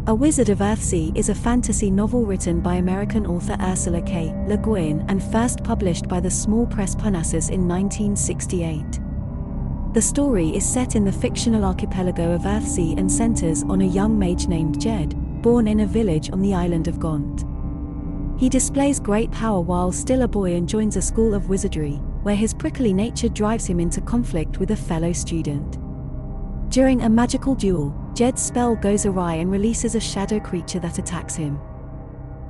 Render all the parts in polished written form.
A Wizard of Earthsea is a fantasy novel written by American author Ursula K. Le Guin and first published by the small press Parnassus in 1968. The story is set in the fictional archipelago of Earthsea and centers on a young mage named Jed, born in a village on the island of Gaunt. He displays great power while still a boy and joins a school of wizardry, where his prickly nature drives him into conflict with a fellow student. During a magical duel, Jed's spell goes awry and releases a shadow creature that attacks him.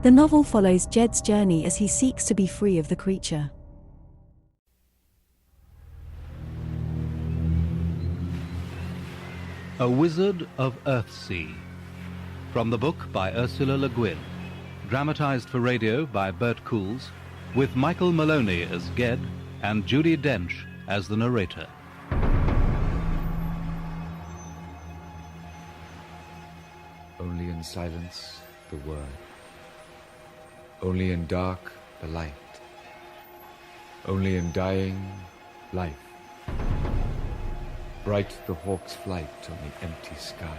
The novel follows Jed's journey as he seeks to be free of the creature. A Wizard of Earthsea. From the book by Ursula Le Guin. Dramatized for radio by Bert Coules, with Michael Maloney as Ged and Judi Dench as the narrator. Only in silence, the word. Only in dark, the light. Only in dying, life. Bright the hawk's flight on the empty sky.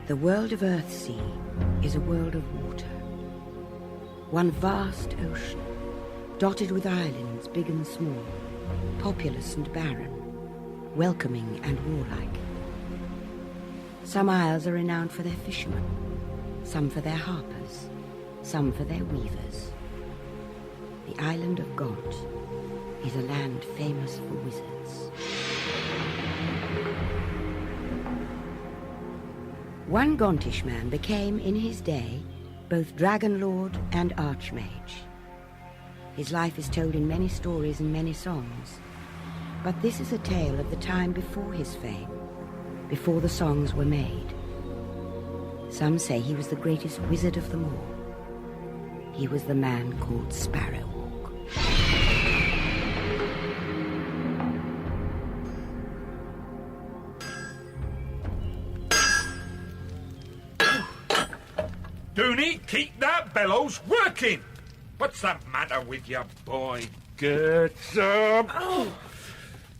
The world of Earthsea is a world of water. One vast ocean, dotted with islands big and small, populous and barren, welcoming and warlike. Some isles are renowned for their fishermen, some for their harpers, some for their weavers. The island of Gaunt is a land famous for wizards. One Gauntish man became, in his day, both Dragon Lord and Archmage. His life is told in many stories and many songs, but this is a tale of the time before his fame, before the songs were made. Some say he was the greatest wizard of them all. He was the man called Sparrowhawk. Dooney, keep that bellows working! What's the matter with you, boy? Get up! Oh.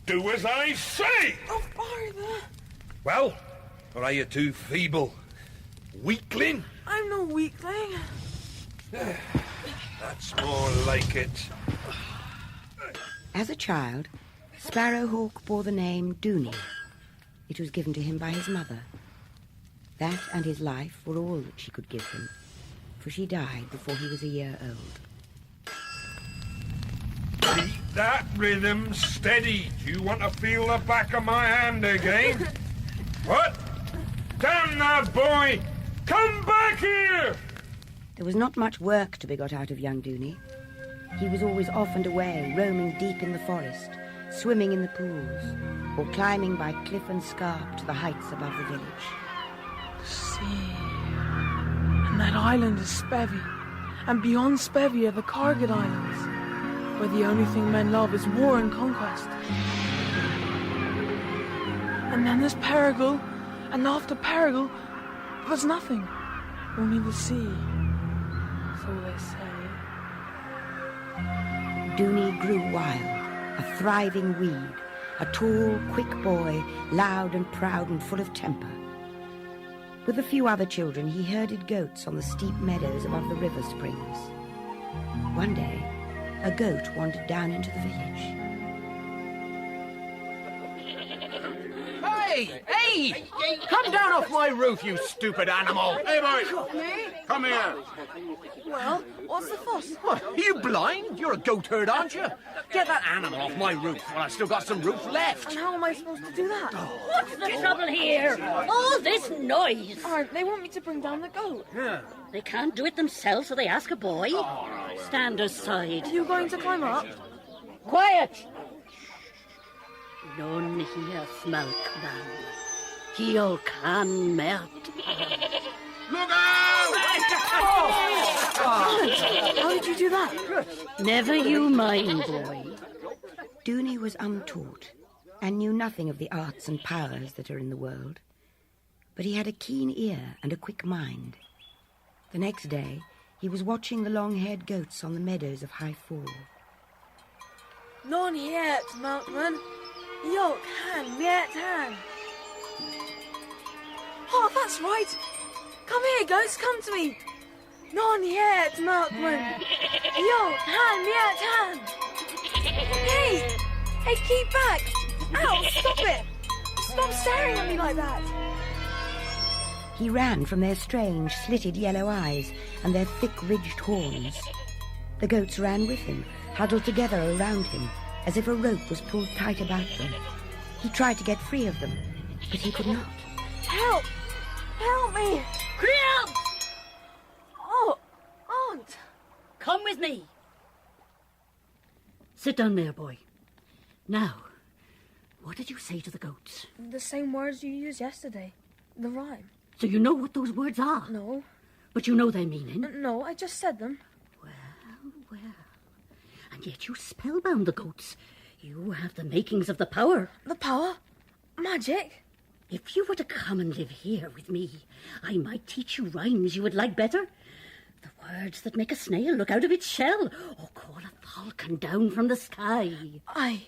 Do as I say! Oh, Father! Well, or are you too feeble? Weakling? I'm no weakling. That's more like it. As a child, Sparrowhawk bore the name Dooney. It was given to him by his mother. That and his life were all that she could give him, for she died before he was a year old. Keep that rhythm steady. Do you want to feel the back of my hand again? What? Damn that boy! Come back here! There was not much work to be got out of young Dooney. He was always off and away, roaming deep in the forest, swimming in the pools, or climbing by cliff and scarp to the heights above the village. See, and that island is Spevy, and beyond Spevy are the Cargid Islands, where the only thing men love is war and conquest. And then there's Perigal, and after Perigal, there's nothing, only the sea, so they say. Dooney grew wild, a thriving weed, a tall, quick boy, loud and proud and full of temper. With a few other children, he herded goats on the steep meadows above the river springs. One day, a goat wandered down into the village. Hey! Hey! Come down off my roof, you stupid animal! Hey, boy! Come here! Well, what's the fuss? What, are you blind? You're a goat herd, aren't you? Get that animal off my roof while I've still got some roof left. And how am I supposed to do that? What's the trouble here? All this noise. They want me to bring down the goat. Yeah. They can't do it themselves, so they ask a boy. Stand aside. Are you going to climb up? Quiet! None here, Smelk man. He'll can melt. Look out! How did you do that? Never you mind, boy. Dooney was untaught and knew nothing of the arts and powers that are in the world. But he had a keen ear and a quick mind. The next day, he was watching the long-haired goats on the meadows of High Fall. None yet, Maltman. Yo, can, yet, hand. Oh, that's right. Come here, ghost, come to me. None yet, Maltman. Yo, hand, yet, hand. Hey, keep back. Ow, stop it. Stop staring at me like that. He ran from their strange, slitted yellow eyes and their thick, ridged horns. The goats ran with him, huddled together around him, as if a rope was pulled tight about them. He tried to get free of them, but he could not. Help! Help me! Crib! Oh, Aunt! Come with me. Sit down there, boy. Now, what did you say to the goats? The same words you used yesterday. The rhyme. So you know what those words are? No. But you know their meaning? No, I just said them. Well. And yet you spellbound the goats. You have the makings of the power. The power? Magic? If you were to come and live here with me, I might teach you rhymes you would like better. The words that make a snail look out of its shell, or call a falcon down from the sky. Aye,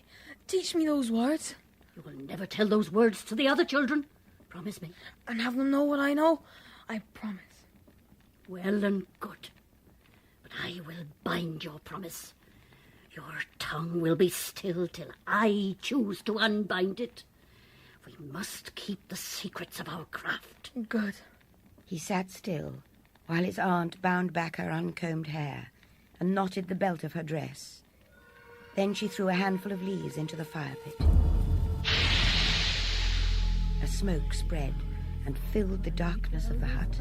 teach me those words. You will never tell those words to the other children. Promise me. And have them know what I know. I promise. Well and good. But I will bind your promise. Your tongue will be still till I choose to unbind it. We must keep the secrets of our craft. Good. He sat still, while his aunt bound back her uncombed hair and knotted the belt of her dress. Then she threw a handful of leaves into the fire pit. A smoke spread and filled the darkness of the hut.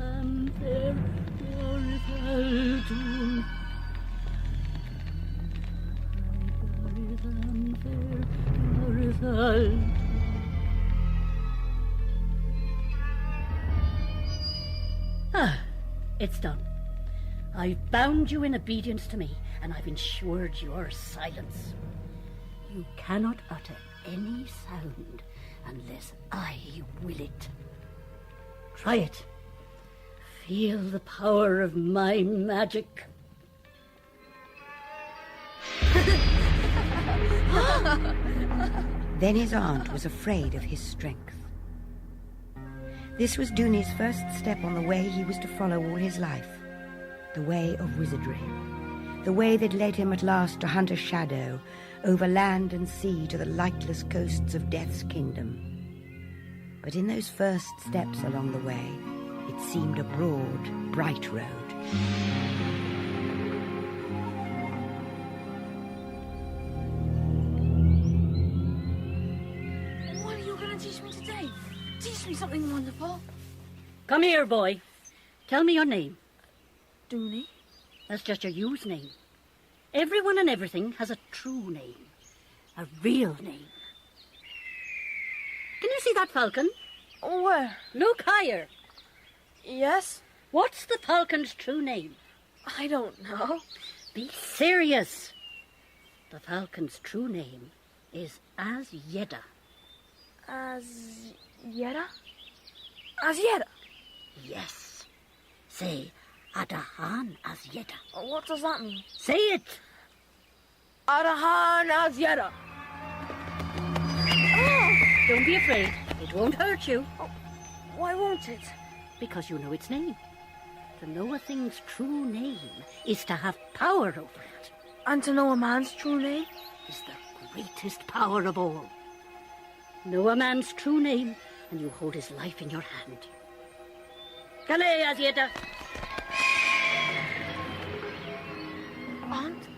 It's done. I've bound you in obedience to me, and I've ensured your silence. You cannot utter any sound unless I will it. Try it. Feel the power of my magic. Then his aunt was afraid of his strength. This was Dooney's first step on the way he was to follow all his life, the way of wizardry, the way that led him at last to hunt a shadow over land and sea to the lightless coasts of Death's kingdom. But in those first steps along the way, it seemed a broad, bright road. What are you going to teach me today? Teach me something wonderful. Come here, boy. Tell me your name. Dooney? That's just your use name. Everyone and everything has a true name. A real name. Can you see that falcon? Where? Look higher. Yes? What's the falcon's true name? I don't know. Be serious. The falcon's true name is Asyeda. Asyeda? Asyeda? Yes. Say, Adahan Asyeda. What does that mean? Say it. Adahan Asyeda. Oh! Don't be afraid. It won't hurt you. Oh, why won't it? Because you know its name. To know a thing's true name is to have power over it. And to know a man's true name? Is the greatest power of all. Know a man's true name, and you hold his life in your hand. Kale, Asyeda. Aunt,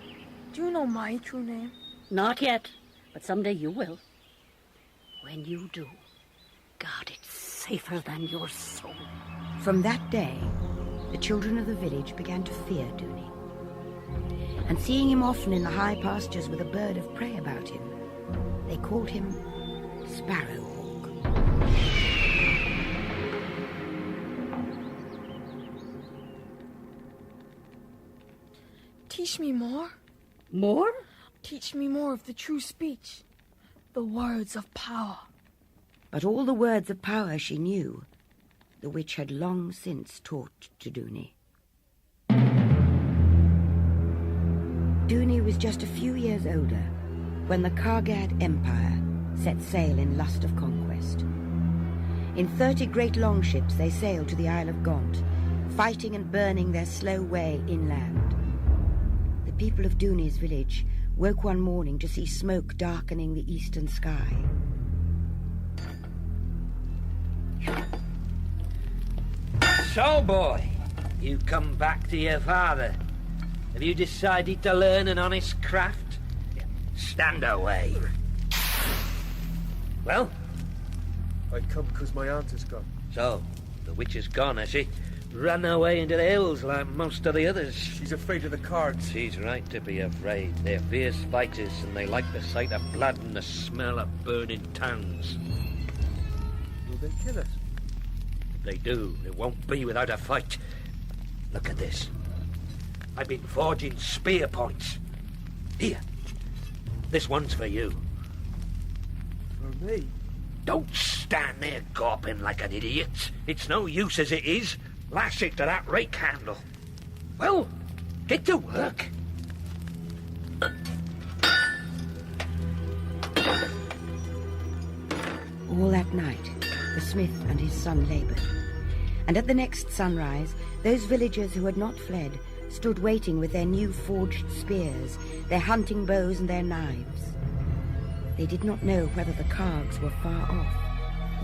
do you know my true name? Not yet, but someday you will. When you do, guard it safer than your soul. From that day, the children of the village began to fear Dooney. And seeing him often in the high pastures with a bird of prey about him, they called him Sparrowhawk. Teach me more. More? Teach me more of the true speech. The words of power. But all the words of power she knew, the witch had long since taught to Dooney. Dooney was just a few years older when the Kargad Empire set sail in lust of conquest. In 30 great longships they sailed to the Isle of Gaunt, fighting and burning their slow way inland. The people of Dooney's village woke one morning to see smoke darkening the eastern sky. So, boy, you come back to your father. Have you decided to learn an honest craft? Stand away. Well? I come because my aunt is gone. So, the witch is gone, has she? Run away into the hills like most of the others. She's afraid of the cards. She's right to be afraid. They're fierce fighters, and they like the sight of blood and the smell of burning towns. Will they kill us? If they do, it won't be without a fight. Look at this. I've been forging spear points. Here. This one's for you. For me? Don't stand there gawping like an idiot. It's no use as it is. Lash it to that rake handle. Well, get to work. All that night, the smith and his son laboured. And at the next sunrise, those villagers who had not fled stood waiting with their new forged spears, their hunting bows and their knives. They did not know whether the Kargs were far off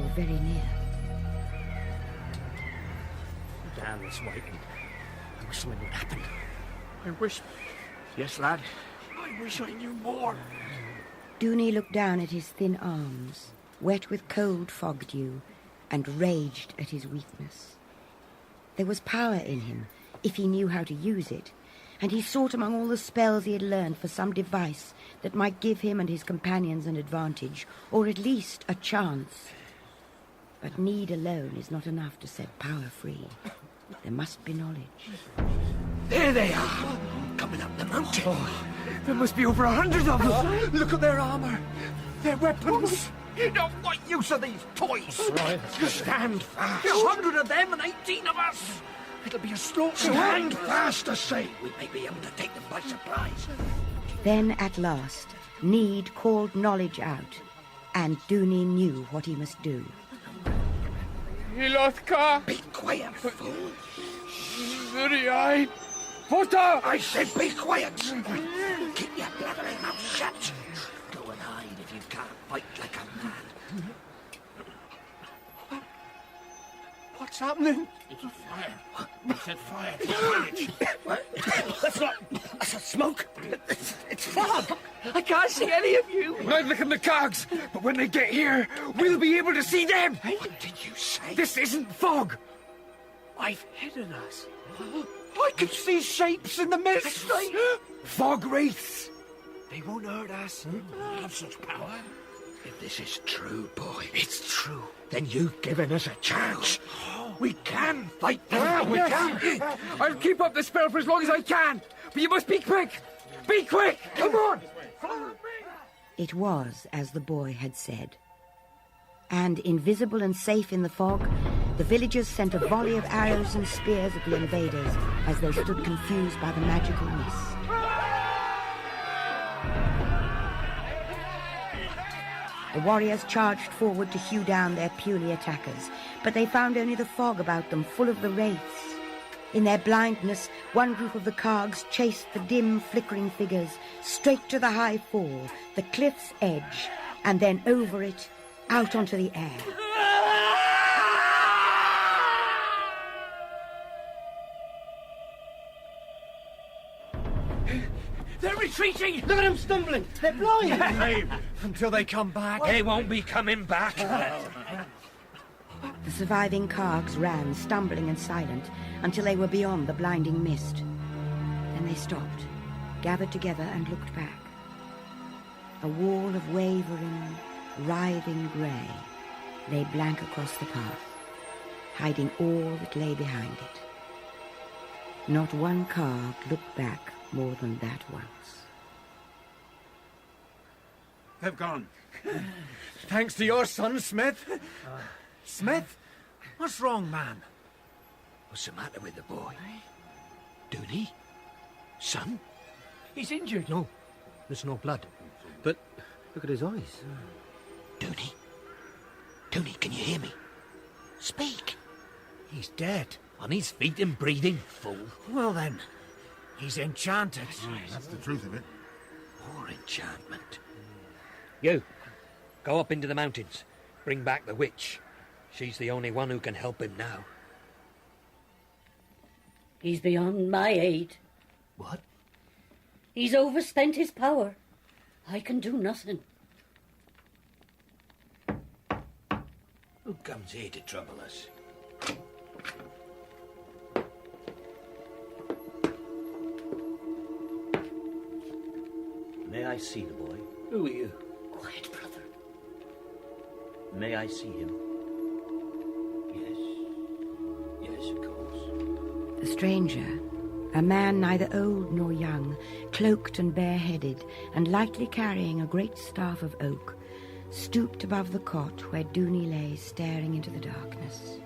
or very near. Damn this waiting. I wish something would happen. I wish... Yes, lad? I wish I knew more. Dooney looked down at his thin arms, wet with cold fog dew, and raged at his weakness. There was power in him, if he knew how to use it, and he sought among all the spells he had learned for some device that might give him and his companions an advantage, or at least a chance. But need alone is not enough to set power free. There must be knowledge. There they are, coming up the mountain. Oh, there must be over 100 of them. Look at their armor, their weapons. You know what use of these toys? Right. Stand fast. 100 of them and 18 of us. It'll be a slaughter. Stand fast, I say. We may be able to take them by surprise. Then, at last, need called knowledge out, and Dooney knew what he must do. Ilothka! Be quiet, fool. Zuriai! Vota! I said be quiet. Keep your blathering mouth shut. Go and hide if you can't fight like a man. What's happening? It's a fire. I said fire. That's not smoke. It's fog. I can't see any of you. Neither can the Cogs, but when they get here, we'll be able to see them. What did you say? This isn't fog. I've hidden us. I can see shapes in the mist. Fog wraiths. They won't hurt us. Have such power. If this is true, boy, it's true. Then you've given us a chance. We can fight them. We can. I'll keep up the spell for as long as I can. But you must be quick. Be quick. Come on. It was as the boy had said. And, invisible and safe in the fog, the villagers sent a volley of arrows and spears at the invaders as they stood confused by the magical mist. The warriors charged forward to hew down their puny attackers, but they found only the fog about them, full of the wraiths. In their blindness, one group of the Kargs chased the dim, flickering figures straight to the high fall, the cliff's edge, and then over it, out onto the air. They're retreating! Look at them stumbling! They're blind! Until they come back. They won't be coming back. The surviving Kargs ran, stumbling and silent, until they were beyond the blinding mist. Then they stopped, gathered together and looked back. A wall of wavering, writhing grey lay blank across the path, hiding all that lay behind it. Not one Karg looked back more than that once. They've gone. Thanks to your son, Smith. Smith? What's wrong, man? What's the matter with the boy? Dooney? Son? He's injured. No, there's no blood. But look at his eyes. Dooney? Dooney, can you hear me? Speak. He's dead. On his feet and breathing, fool. Well then, he's enchanted. That's the truth of it. More enchantment. You, go up into the mountains. Bring back the witch. She's the only one who can help him now. He's beyond my aid. What? He's overspent his power. I can do nothing. Who comes here to trouble us? May I see the boy? Who are you? Quiet, brother. May I see him? Yes. Yes, of course. The stranger, a man neither old nor young, cloaked and bareheaded, and lightly carrying a great staff of oak, stooped above the cot where Dooney lay staring into the darkness.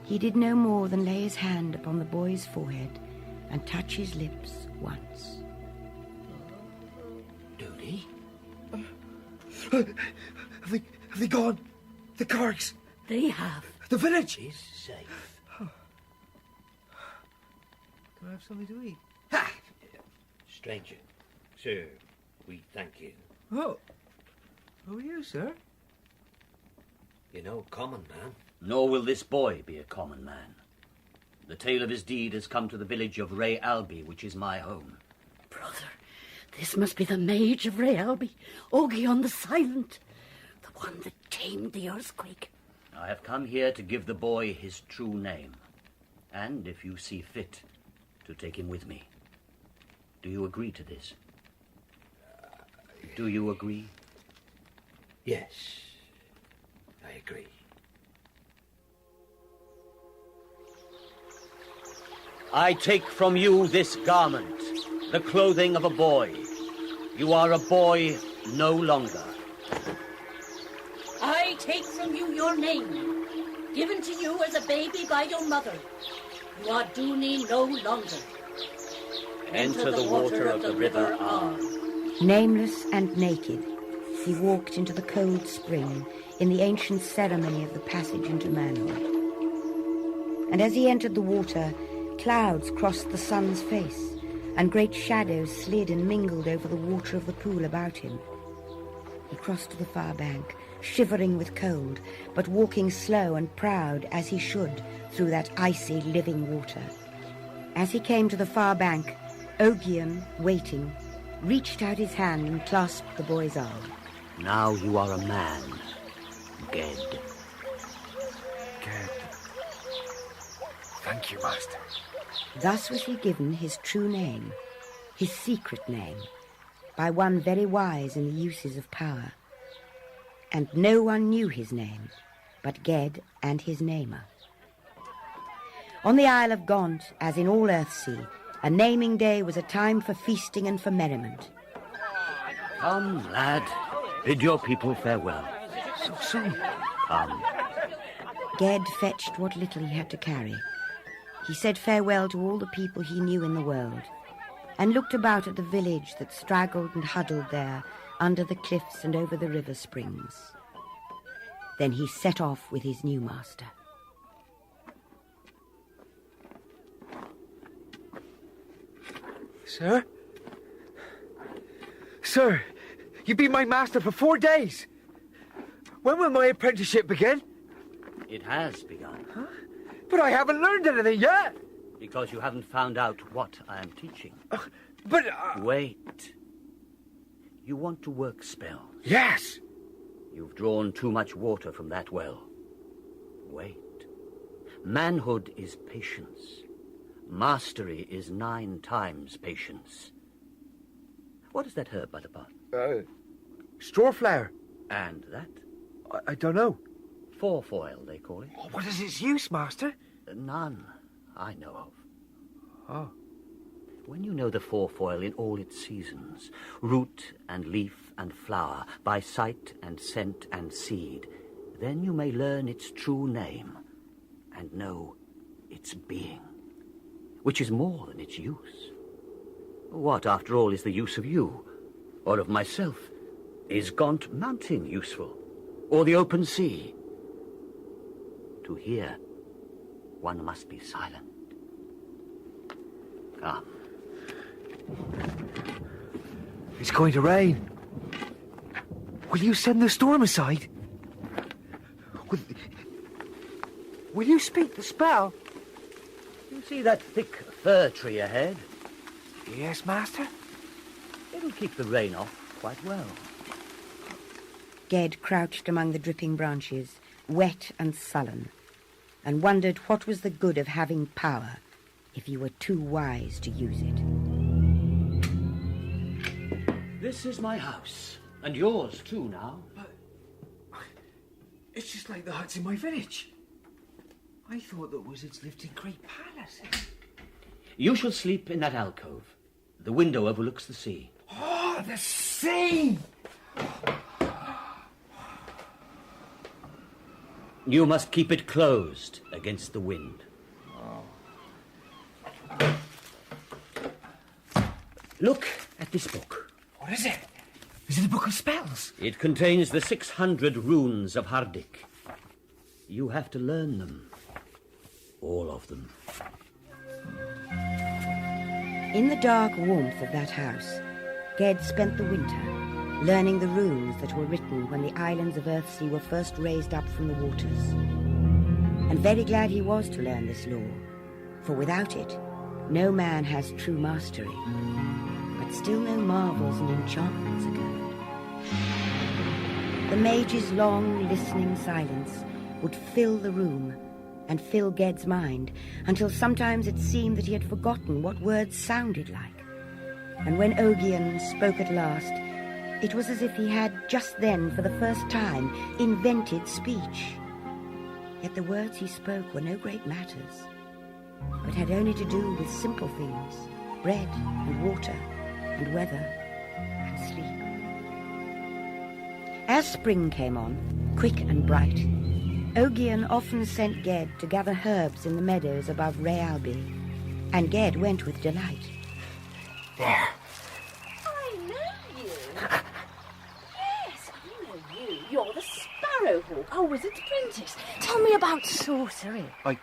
He did no more than lay his hand upon the boy's forehead and touch his lips once. Dooney? Have they gone? The Kargs? They have. The village? Is safe. Can I have something to eat? Ha! Stranger, sir, we thank you. Oh. Who are you, sir? You're no common man. Nor will this boy be a common man. The tale of his deed has come to the village of Ray Alby, which is my home. Brother, this must be the mage of Ray Alby, Ogion the Silent, the one that tamed the earthquake. I have come here to give the boy his true name, and, if you see fit, to take him with me. Do you agree to this? Do you agree? Yes, I agree. I take from you this garment, the clothing of a boy. You are a boy no longer. I take from you your name, given to you as a baby by your mother. You are Dooney no longer. Enter the water of the river Arm. Nameless and naked, he walked into the cold spring in the ancient ceremony of the passage into manhood. And as he entered the water, clouds crossed the sun's face, and great shadows slid and mingled over the water of the pool about him. He crossed to the far bank, shivering with cold, but walking slow and proud as he should through that icy living water. As he came to the far bank, Ogion, waiting, reached out his hand and clasped the boy's arm. Now you are a man, Ged. Ged. Thank you, Master. Thus was he given his true name, his secret name, by one very wise in the uses of power. And no one knew his name but Ged and his namer. On the Isle of Gaunt, as in all Earthsea, a naming day was a time for feasting and for merriment. Come, lad, bid your people farewell. So soon. Come. Ged fetched what little he had to carry. He said farewell to all the people he knew in the world, and looked about at the village that straggled and huddled there under the cliffs and over the river springs. Then he set off with his new master. Sir? Sir, you've been my master for 4 days. When will my apprenticeship begin? It has begun. Huh? But I haven't learned anything yet. Because you haven't found out what I am teaching. But... Wait. You want to work spells? Yes. You've drawn too much water from that well. Wait. Manhood is patience. Mastery is 9 times patience. What is that herb by the pot? Strawflower. And that? I don't know. Fourfoil, they call it. What is its use, Master? None I know of. Oh. When you know the fourfoil in all its seasons, root and leaf and flower, by sight and scent and seed, then you may learn its true name and know its being, which is more than its use. What, after all, is the use of you, or of myself? Is Gaunt Mountain useful, or the open sea? To hear, one must be silent. Come. It's going to rain. Will you send the storm aside? Will you speak the spell? You see that thick fir tree ahead? Yes, Master. It'll keep the rain off quite well. Ged crouched among the dripping branches, wet and sullen, and wondered what was the good of having power if he were too wise to use it. This is my house, and yours too now. But it's just like the huts in my village. I thought the wizards lived in great palaces. You shall sleep in that alcove. The window overlooks the sea. Oh, the sea! You must keep it closed against the wind. Look at this book. What is it? Is it a book of spells? It contains the 600 runes of Hardik. You have to learn them. All of them. In the dark warmth of that house, Ged spent the winter learning the runes that were written when the islands of Earthsea were first raised up from the waters. And very glad he was to learn this lore, for without it, no man has true mastery. But still no marvels and enchantments occurred. The mage's long, listening silence would fill the room and fill Ged's mind, until sometimes it seemed that he had forgotten what words sounded like. And when Ogian spoke at last, it was as if he had just then, for the first time, invented speech. Yet the words he spoke were no great matters, but had only to do with simple things, bread and water and weather and sleep. As spring came on, quick and bright, Ogian often sent Ged to gather herbs in the meadows above Realby, and Ged went with delight. There. I know you. Yes, I know you. You're the Sparrowhawk, our wizard's apprentice. Tell me about sorcery. I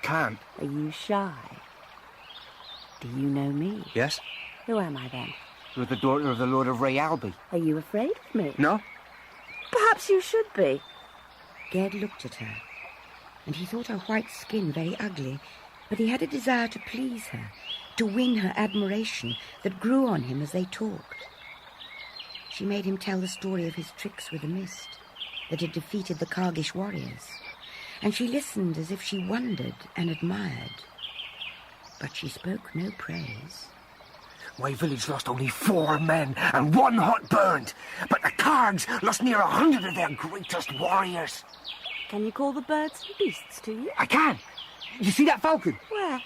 can't. Are you shy? Do you know me? Yes? Who am I then? You're the daughter of the Lord of Realby. Are you afraid of me? No? Perhaps you should be. Ged looked at her, and he thought her white skin very ugly, but he had a desire to please her, to win her admiration that grew on him as they talked. She made him tell the story of his tricks with the mist that had defeated the Kargish warriors, and she listened as if she wondered and admired. But she spoke no praise. My village lost only 4 men and 1 hut burned, but the Kargs lost near 100 of their greatest warriors. Can you call the birds and beasts to you? I can. You see that falcon? Where?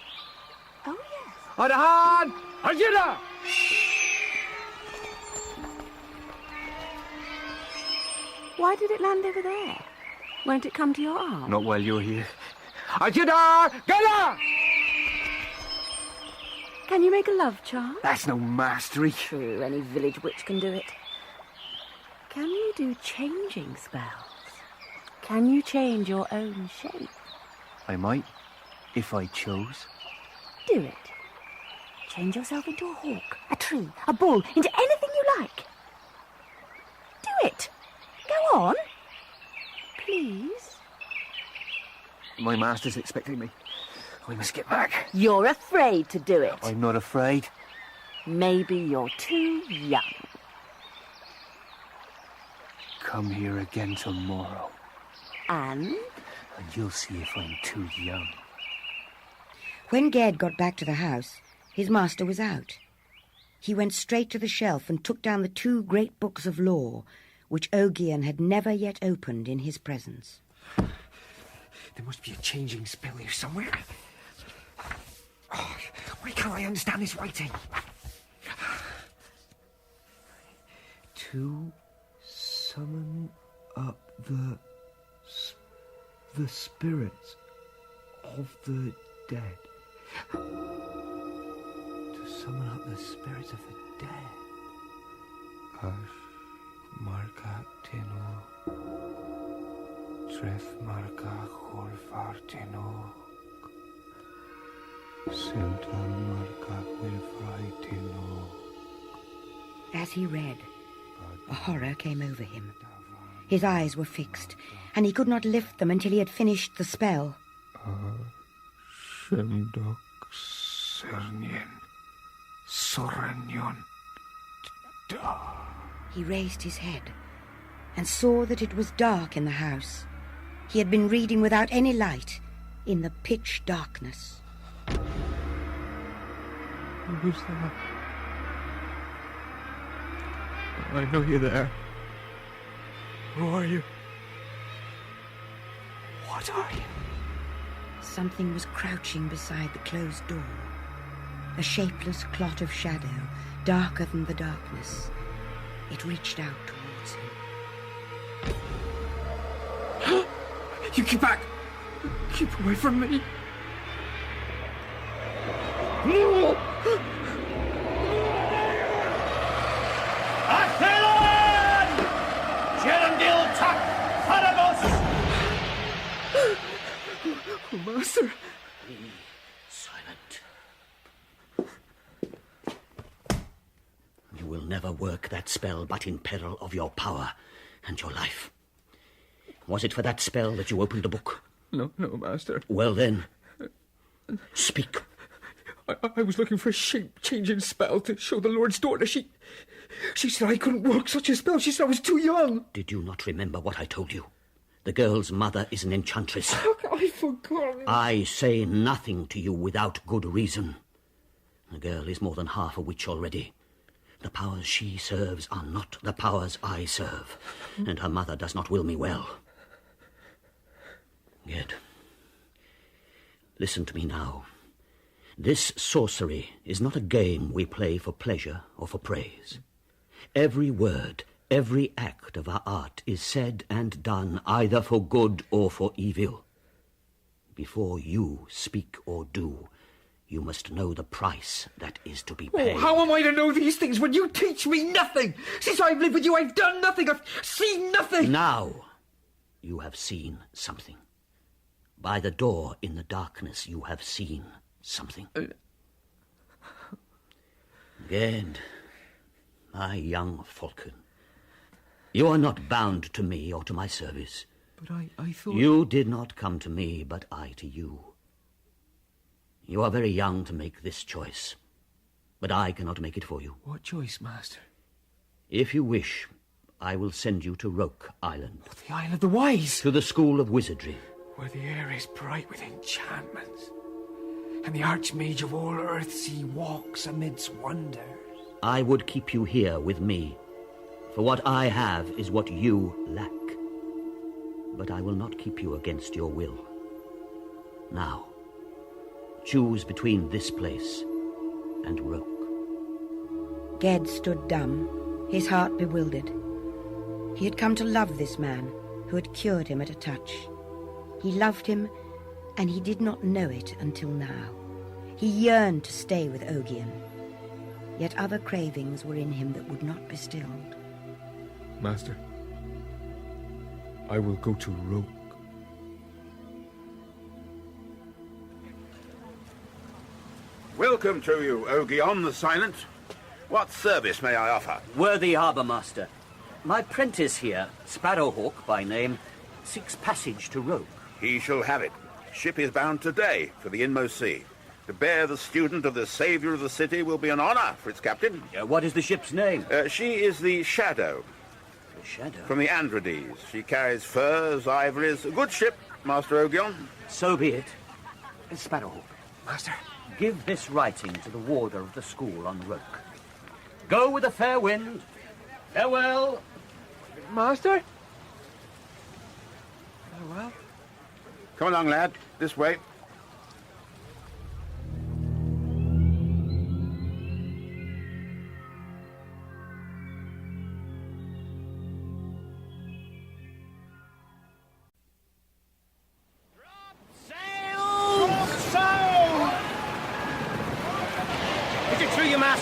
Oh, yes. Adahan! Ajida! Why did it land over there? Won't it come to your arm? Not while you're here. Ajida! Gala! Can you make a love charm? That's no mastery. True, any village witch can do it. Can you do changing spells? Can you change your own shape? I might, if I chose. Do it. Change yourself into a hawk, a tree, a bull, into anything you like. Do it. Go on. Please. My master's expecting me. We must get back. You're afraid to do it. I'm not afraid. Maybe you're too young. Come here again tomorrow. And? And you'll see if I'm too young. When Ged got back to the house, his master was out. He went straight to the shelf and took down the 2 great books of lore, which Ogian had never yet opened in his presence. There must be a changing spell here somewhere. Oh, why can't I understand this writing? To summon up the spirits of the dead. To summon up the spirits of the dead. Ash marca teno. Tref marca holfar teno. Senta marca wilfrai teno. As he read, a horror came over him. His eyes were fixed, and he could not lift them until he had finished the spell. Shemdok Cernien Soranion. He raised his head and saw that it was dark in the house. He had been reading without any light, in the pitch darkness. Who's there? I know you're there. Who are you? What are you? Something was crouching beside the closed door. A shapeless clot of shadow, darker than the darkness. It reached out towards him. You keep back! Keep away from me! No! Athelon! Gerendil tak Paragos! Oh, Master! Be silent. You will never work that spell but in peril of your power and your life. Was it for that spell that you opened the book? No, Master. Well then, speak. I was looking for a shape-changing spell to show the Lord's daughter. She said I couldn't work such a spell. She said I was too young. Did you not remember what I told you? The girl's mother is an enchantress. I forgot. I say nothing to you without good reason. The girl is more than half a witch already. The powers she serves are not the powers I serve, and her mother does not will me well. Ged, listen to me now. This sorcery is not a game we play for pleasure or for praise. Every word, every act of our art is said and done either for good or for evil. Before you speak or do, you must know the price that is to be paid. Oh, how am I to know these things when you teach me nothing? Since I've lived with you, I've done nothing. I've seen nothing. Now you have seen something. By the door in the darkness, you have seen something. Ged, my young falcon, you are not bound to me or to my service. But I thought... You did not come to me, but I to you. You are very young to make this choice, but I cannot make it for you. What choice, Master? If you wish, I will send you to Roke Island. The Isle of the Wise? To the School of Wizardry. Where the air is bright with enchantments, and the Archmage of all Earthsea walks amidst wonders. I would keep you here with me, for what I have is what you lack. But I will not keep you against your will. Now, choose between this place and Roke. Ged stood dumb, his heart bewildered. He had come to love this man, who had cured him at a touch. He loved him, and he did not know it until now. He yearned to stay with Ogion, yet other cravings were in him that would not be stilled. Master, I will go to Roke. Welcome to you, Ogion the Silent. What service may I offer? Worthy harbour master, my prentice here, Sparrowhawk by name, seeks passage to Roke. He shall have it. Ship is bound today for the inmost sea. To bear the student of the saviour of the city will be an honour for its captain. What is the ship's name? She is the Shadow. The Shadow? From the Andrades. She carries furs, ivories. A good ship, Master Ogion. So be it. Sparrowhawk. Master. Give this writing to the warder of the school on Roke. Go with a fair wind. Farewell. Master? Farewell. Come along, lad. This way.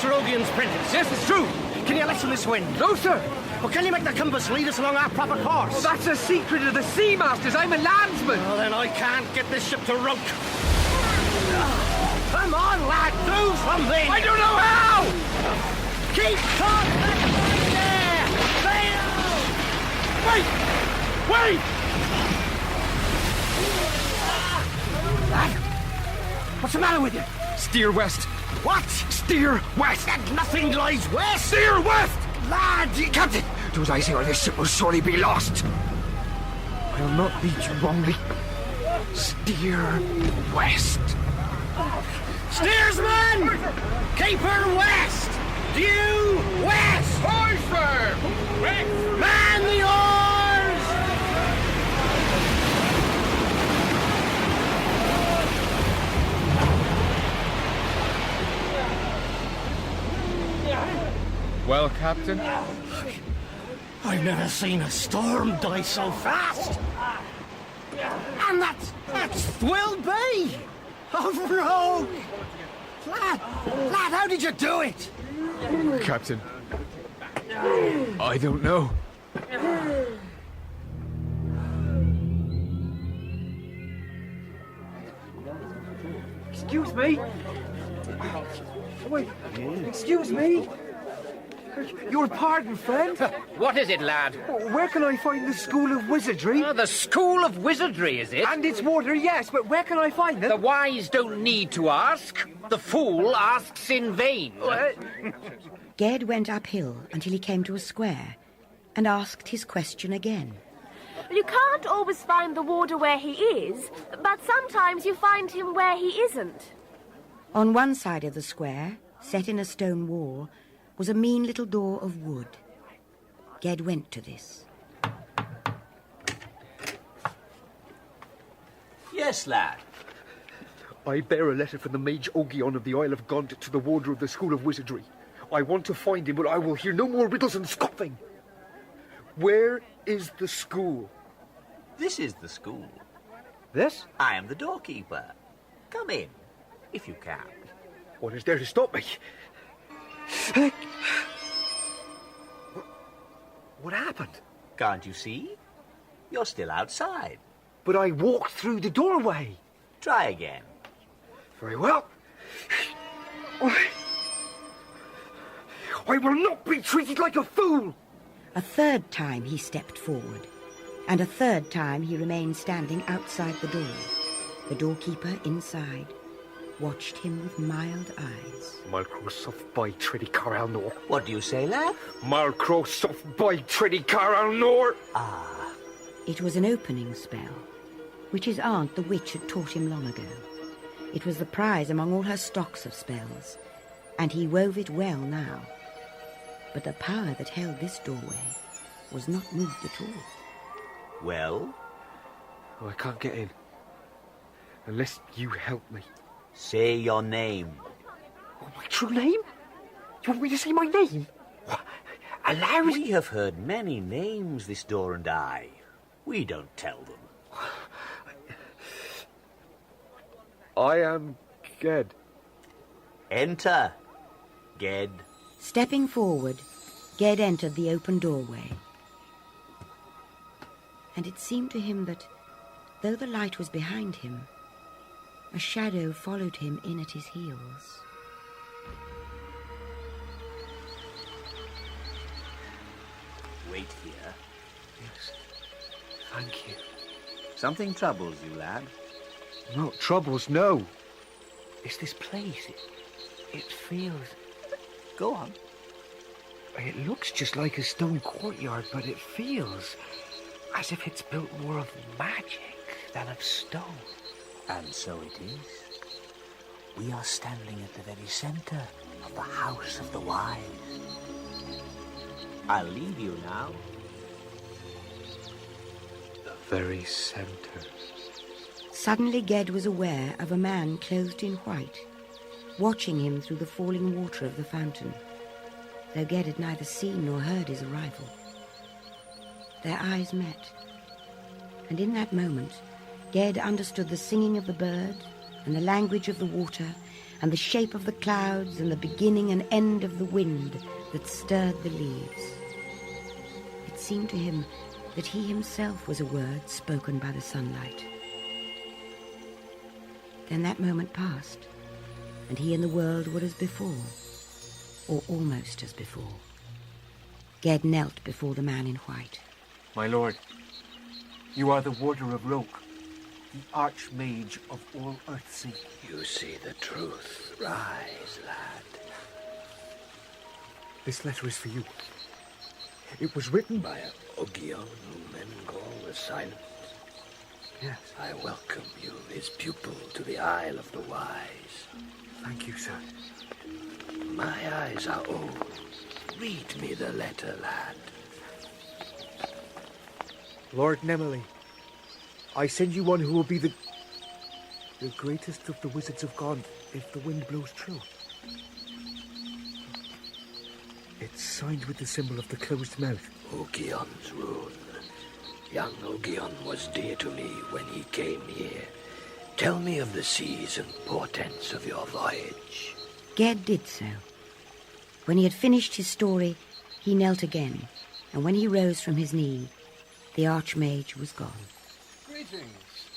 Rogian's prentice. Yes, it's true. Can you lessen this wind? No, sir. Well, can you make the compass lead us along our proper course? Well, that's a secret of the sea masters. I'm a landsman. Well, then I can't get this ship to rout. Come on, lad, do something! I don't know how! Keep on there! Wait! Wait! Lad, what's the matter with you? Steer west. What? Steer west. And nothing lies west! Steer west! Lad, Captain, do as I say or this ship will surely be lost. I'll not lead you wrongly. Steer west. Steersman! Keep her west! Due west! Hoy, sir! West! Man the oars! Well, Captain? I've never seen a storm die so fast. And that's Will Bay! Oh, Rogue! Lad, how did you do it? Captain, I don't know. Excuse me? Wait, excuse me? Your pardon, friend? What is it, lad? Where can I find the School of Wizardry? The School of Wizardry, is it? And its water, yes, but where can I find them? The wise don't need to ask. The fool asks in vain. Ged went uphill until he came to a square and asked his question again. You can't always find the warder where he is, but sometimes you find him where he isn't. On one side of the square, set in a stone wall, was a mean little door of wood. Ged went to this. Yes, lad. I bear a letter from the Mage Ogion of the Isle of Gaunt to the warder of the School of Wizardry. I want to find him, but I will hear no more riddles and scoffing. Where is the school? This is the school. This? I am the doorkeeper. Come in, if you can. What is there to stop me? What happened? Can't you see? You're still outside. But I walked through the doorway. Try again. Very well. I will not be treated like a fool! A third time he stepped forward, and a third time he remained standing outside the door. The doorkeeper inside watched him with mild eyes. Malcrosoft by Trinity Caralnor. What do you say, lad? Malcrosoft by Trinity Caralnor. Ah. It was an opening spell, which his aunt the witch had taught him long ago. It was the prize among all her stocks of spells, and he wove it well now. But the power that held this doorway was not moved at all. Well? Oh, I can't get in. Unless you help me. Say your name. Oh, my true name? You want me to say my name? Allow me. We have heard many names, this door and I. We don't tell them. I am Ged. Enter, Ged. Stepping forward, Ged entered the open doorway. And it seemed to him that, though the light was behind him, a shadow followed him in at his heels. Wait here. Yes. Thank you. Something troubles you, lad? No, troubles, no. It's this place. It feels... Go on. It looks just like a stone courtyard, but it feels as if it's built more of magic than of stone. And so it is. We are standing at the very center of the House of the Wise. I'll leave you now. The very center. Suddenly Ged was aware of a man clothed in white, watching him through the falling water of the fountain, though Ged had neither seen nor heard his arrival. Their eyes met, and in that moment Ged understood the singing of the bird and the language of the water and the shape of the clouds, and the beginning and end of the wind that stirred the leaves. It seemed to him that he himself was a word spoken by the sunlight. Then that moment passed, and he and the world were as before, or almost as before. Ged knelt before the man in white. My lord, you are the warder of Roke, the archmage of all Earthsea. You see the truth. Rise, lad. This letter is for you. It was written by an Ogion whom men call the Silent. Yes. I welcome you, his pupil, to the Isle of the Wise. Thank you, sir. My eyes are old. Read me the letter, lad. Lord Nemely, I send you one who will be the greatest of the wizards of God if the wind blows true. It's signed with the symbol of the closed mouth. Ogion's rune. Young Ogion was dear to me when he came here. Tell me of the seas and portents of your voyage. Ged did so. When he had finished his story, he knelt again, and when he rose from his knee, the archmage was gone. Greetings.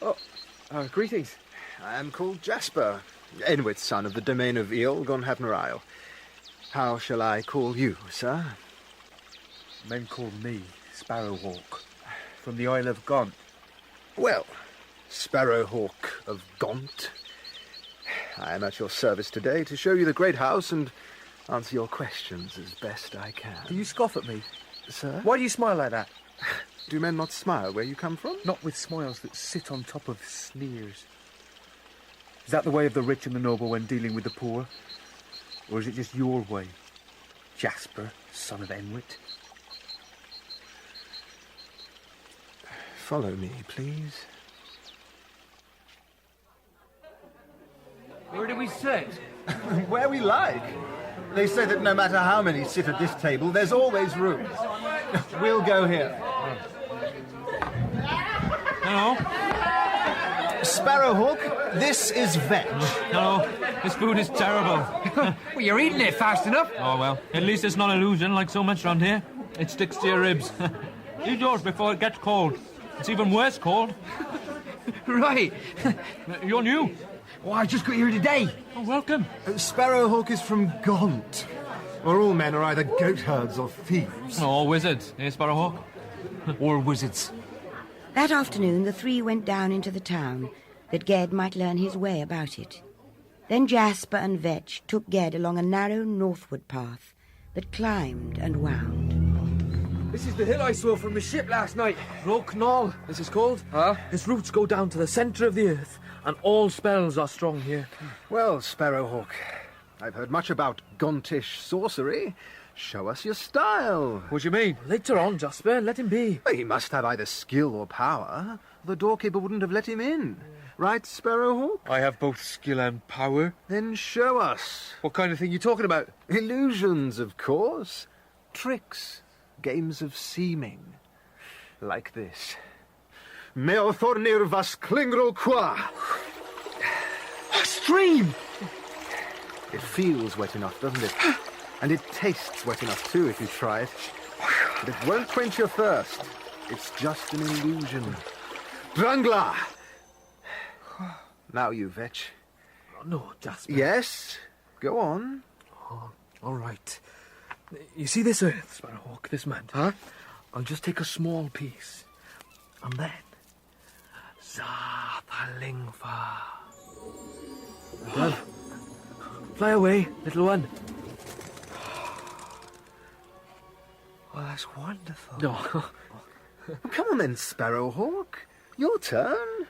Oh, greetings. I am called Jasper, Enwit's son of the domain of Eel, Gonhavner Isle. How shall I call you, sir? Men call me Sparrowhawk, from the Isle of Gaunt. Well, Sparrowhawk of Gaunt, I am at your service today to show you the great house and answer your questions as best I can. Do you scoff at me? Sir? Why do you smile like that? Do men not smile where you come from? Not with smiles that sit on top of sneers. Is that the way of the rich and the noble when dealing with the poor? Or is it just your way, Jasper, son of Enwit? Follow me, please. Where do we sit? Where we like. They say that no matter how many sit at this table, there's always room. We'll go here. Hello? Sparrowhawk, this is veg. Hello. This food is terrible. Well, you're eating it fast enough. Oh, well. At least it's not illusion like so much around here. It sticks to your ribs. Eat yours before it gets cold. It's even worse cold. Right. You're new. Oh, I just got here today. Oh, welcome. Sparrowhawk is from Gaunt, where all men are either goatherds or thieves. Or wizards, eh, Sparrowhawk? Or wizards. That afternoon the three went down into the town, that Ged might learn his way about it. Then Jasper and Vetch took Ged along a narrow northward path that climbed and wound. This is the hill I saw from the ship last night. Roke Knoll, this is called. Its roots go down to the centre of the earth, and all spells are strong here. Well, Sparrowhawk, I've heard much about Gauntish sorcery. Show us your style. What do you mean? Later on, Jasper, let him be. Well, he must have either skill or power. The doorkeeper wouldn't have let him in. Right, Sparrowhawk? I have both skill and power. Then show us. What kind of thing you talking about? Illusions, of course. Tricks. Games of seeming. Like this. Meothornir vas klingro qua. A stream! It feels wet enough, doesn't it? And it tastes wet enough too if you try it. But it won't quench your thirst. It's just an illusion. Drangla! Now you, Vetch. No, Jasper. Yes? Go on. Oh, all right. You see this earth, Sparrowhawk, this mud? Huh? I'll just take a small piece. And then... Zapalingfa. Love. Fly away, little one. Oh, that's wonderful. No. Well, come on then, Sparrowhawk. Your turn.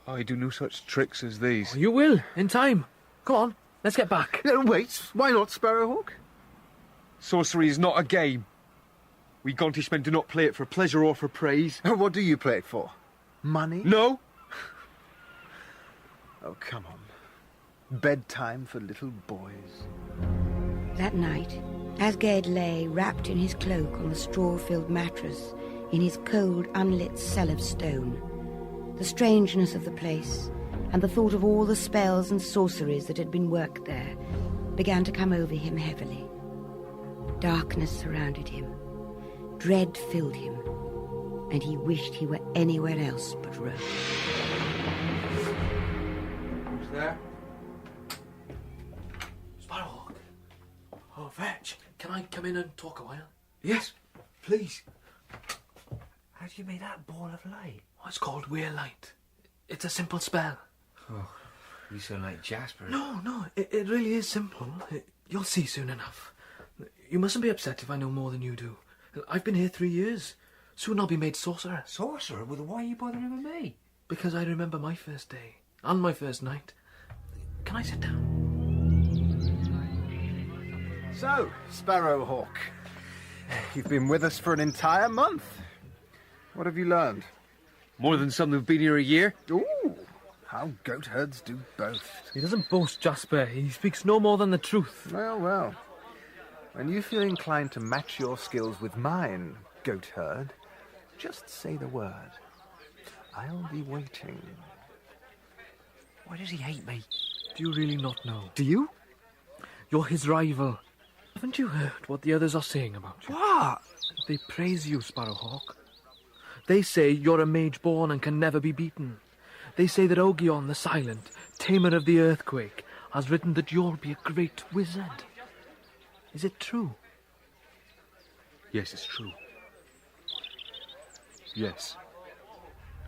I do no such tricks as these. You will, in time. Come on, let's get back. No, wait. Why not, Sparrowhawk? Sorcery is not a game. We Gauntish men do not play it for pleasure or for praise. What do you play it for? Money? No. Oh, come on. Bedtime for little boys. That night, as Ged lay wrapped in his cloak on the straw-filled mattress in his cold, unlit cell of stone, the strangeness of the place and the thought of all the spells and sorceries that had been worked there began to come over him heavily. Darkness surrounded him. Dread filled him, and he wished he were anywhere else but Rome. Who's there? Sparrowhawk. Oh, Vetch, can I come in and talk a while? Yes, please. How do you make that ball of light? Oh, it's called Weir Light. It's a simple spell. Oh, you sound like Jasper. No, it really is simple. You'll see soon enough. You mustn't be upset if I know more than you do. I've been here 3 years. Soon I'll be made sorcerer. Sorcerer? Well, why are you bothering with me? Because I remember my first day and my first night. Can I sit down? So, Sparrowhawk, you've been with us for an entire month. What have you learned? More than some who've been here a year? Ooh, how goatherds do both. He doesn't boast, Jasper. He speaks no more than the truth. Well. When you feel inclined to match your skills with mine, goatherd, just say the word. I'll be waiting. Why does he hate me? Do you really not know? Do you? You're his rival. Haven't you heard what the others are saying about you? What? They praise you, Sparrowhawk. They say you're a mage born and can never be beaten. They say that Ogion the Silent, tamer of the earthquake, has written that you'll be a great wizard. Is it true? Yes, it's true. Yes.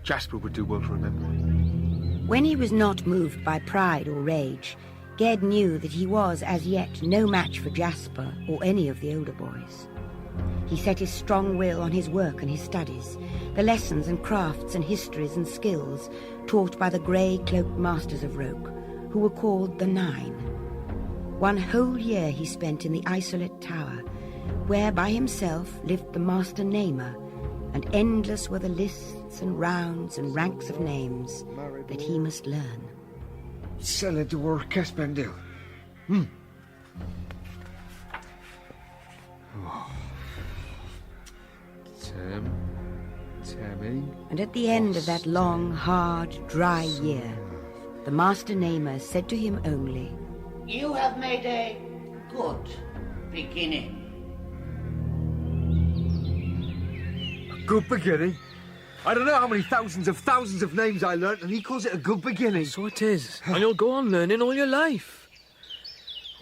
Jasper would do well to remember it. When he was not moved by pride or rage, Ged knew that he was as yet no match for Jasper or any of the older boys. He set his strong will on his work and his studies, the lessons and crafts and histories and skills taught by the grey-cloaked masters of Roke, who were called the Nine. 1 whole year he spent in the Isolate Tower, where by himself lived the Master Namer, and endless were the lists and rounds and ranks of names that he must learn. Sell to war Caspendale. Tammy. And at the end of that long, hard, dry year, the Master Namer said to him only, You have made a good beginning. A good beginning? I don't know how many thousands of names I learnt, and he calls it a good beginning. So it is. And you'll go on learning all your life.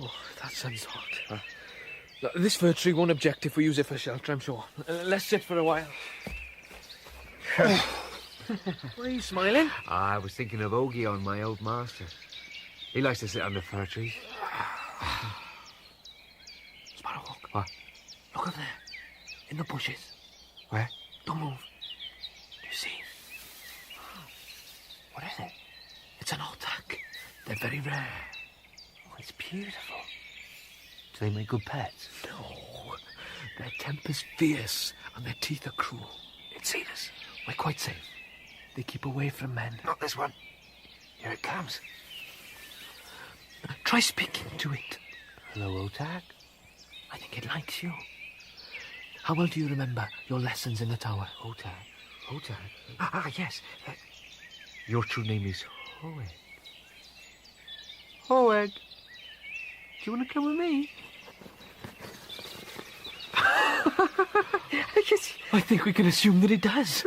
Oh, that sun's hot. This fir tree won't object if we use it for shelter, I'm sure. Let's sit for a while. Why are you smiling? I was thinking of Ogion, my old master. He likes to sit under fir trees. Sparrowhawk. What? Look over there. In the bushes. Where? Don't move. Do you see? What is it? It's an otak. They're very rare. Oh, it's beautiful. Do they make good pets? No. Their temper's fierce and their teeth are cruel. It's seen us. We're quite safe. They keep away from men. Not this one. Here it comes. Try speaking to it. Hello, Otak. I think it likes you. How well do you remember your lessons in the tower? Otak? Yes. Your true name is Hoeg. Hoeg. Do you want to come with me? I think we can assume that he does.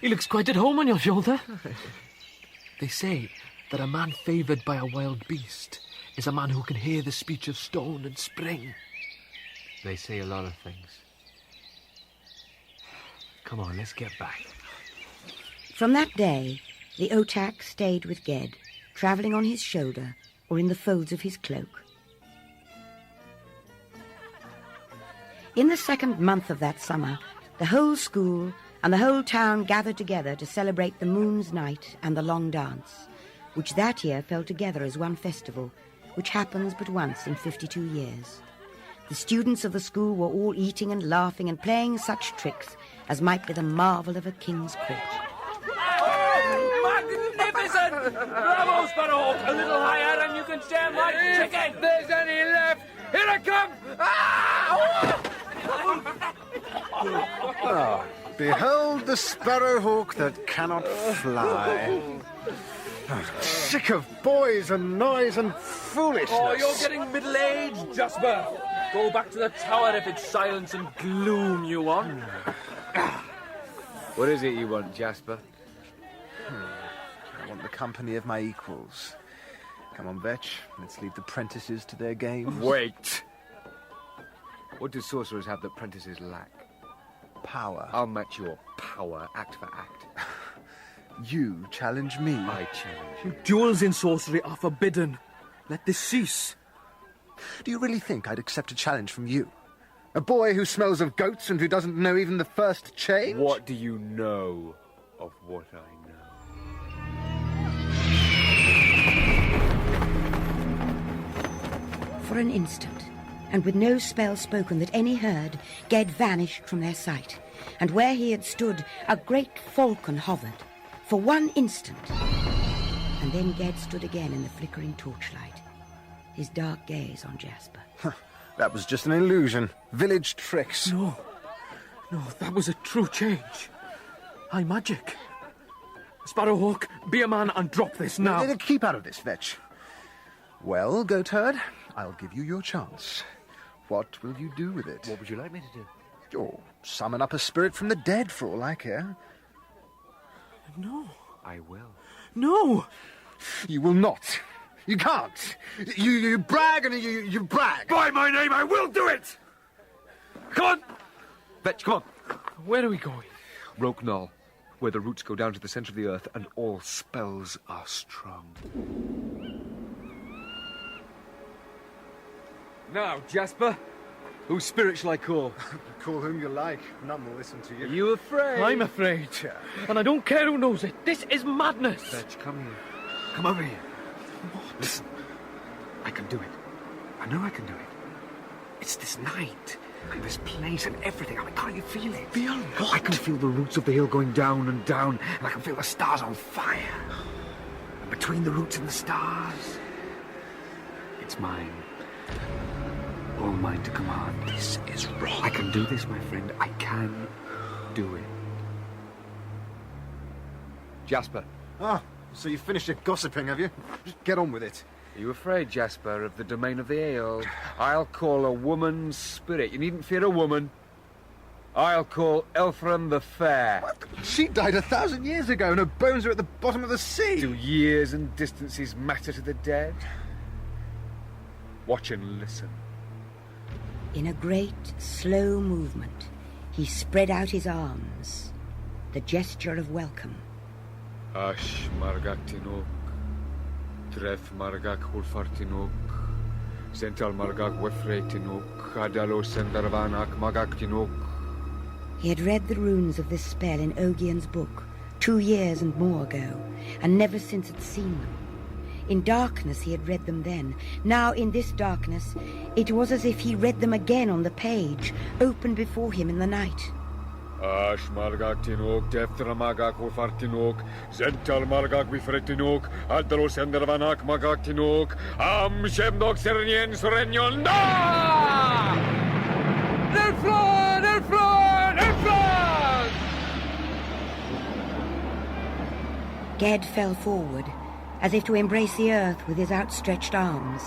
He looks quite at home on your shoulder. They say that a man favoured by a wild beast is a man who can hear the speech of stone and spring. They say a lot of things. Come on, let's get back. From that day, the Otak stayed with Ged, travelling on his shoulder or in the folds of his cloak. In the second month of that summer, the whole school and the whole town gathered together to celebrate the moon's night and the long dance, which that year fell together as one festival, which happens but once in 52 years. The students of the school were all eating and laughing and playing such tricks as might be the marvel of a king's court. Oh, magnificent! Bravo, Sparrowhawk! A little higher and you can share my chicken! If there's any left, here I come! Behold the sparrowhawk that cannot fly. Sick of boys and noise and foolishness. Oh, you're getting middle-aged, Jasper. Go back to the tower if it's silence and gloom you want. What is it you want, Jasper? I want the company of my equals. Come on, Vetch. Let's leave the prentices to their games. Wait. What do sorcerers have that prentices lack? Power. I'll match your power, act for act. You challenge me. I challenge you. Duels in sorcery are forbidden. Let this cease. Do you really think I'd accept a challenge from you? A boy who smells of goats and who doesn't know even the first change? What do you know of what I know? For an instant, and with no spell spoken that any heard, Ged vanished from their sight, and where he had stood, a great falcon hovered, for one instant. And then Ged stood again in the flickering torchlight, his dark gaze on Jasper. That was just an illusion. Village tricks. No, that was a true change. High magic. Sparrowhawk, be a man and drop this now. Keep out of this, Vetch. Well, Goatherd, I'll give you your chance. What will you do with it? What would you like me to do? Oh, summon up a spirit from the dead, for all I care. No. I will. No! You will not. You can't. You brag and you brag. By my name, I will do it! Come on! Vetch, come on. Where are we going? Roke-Null, where the roots go down to the centre of the earth and all spells are strung. Now, Jasper, whose spirit shall I call? Call whom you like. None will listen to you. Are you afraid? I'm afraid. And I don't care who knows it. This is madness. Vetch, come here. Come over here. What? Listen. I can do it. I know I can do it. It's this night, and this place, and everything. I mean, can't you feel it? Feel what? I can feel the roots of the hill going down and down, and I can feel the stars on fire. And between the roots and the stars, it's mine. All mine to command. This is wrong. I can do this, my friend. I can do it. Jasper. Ah, so you've finished your gossiping, have you? Just get on with it. Are you afraid, Jasper, of the domain of the ale? I'll call a woman's spirit. You needn't fear a woman. I'll call Elthram the Fair. What? She died 1,000 years ago and her bones are at the bottom of the sea. Do years and distances matter to the dead? Watch and listen. In a great, slow movement, he spread out his arms, the gesture of welcome. Ash margak tinok, tref margak hulfartinok, sental margak wefre tinok, adalo sendarvanak magak tinok. He had read the runes of this spell in Ogion's book 2 years and more ago, and never since had seen them. In darkness he had read them then. Now in this darkness, it was as if he read them again on the page, open before him in the night. Ash margak tinok, deftra magak hulfartinok, sental margak wefre tinok, adalo sendarvanak magak tinok, am shemdok sernien sorenyon da! Nelflon! Nelflon! Nelflon! Ged fell forward, as if to embrace the earth with his outstretched arms.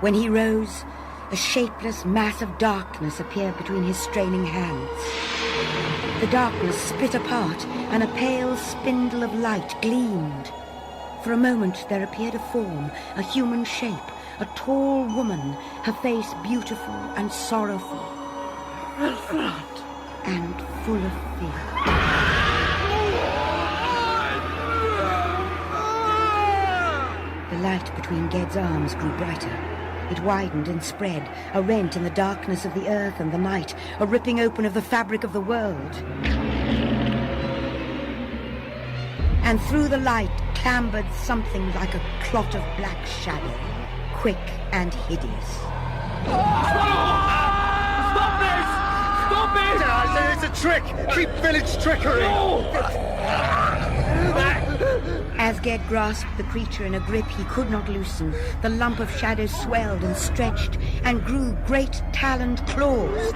When he rose, a shapeless mass of darkness appeared between his straining hands. The darkness split apart, and a pale spindle of light gleamed. For a moment there appeared a form, a human shape, a tall woman, her face beautiful and sorrowful. And full of fear. The light between Ged's arms grew brighter. It widened and spread, a rent in the darkness of the earth and the night, a ripping open of the fabric of the world. And through the light clambered something like a clot of black shadow, quick and hideous. Stop this! Stop it! It's a trick! Cheap village trickery! No! As Ged grasped the creature in a grip he could not loosen, the lump of shadow swelled and stretched and grew great taloned claws.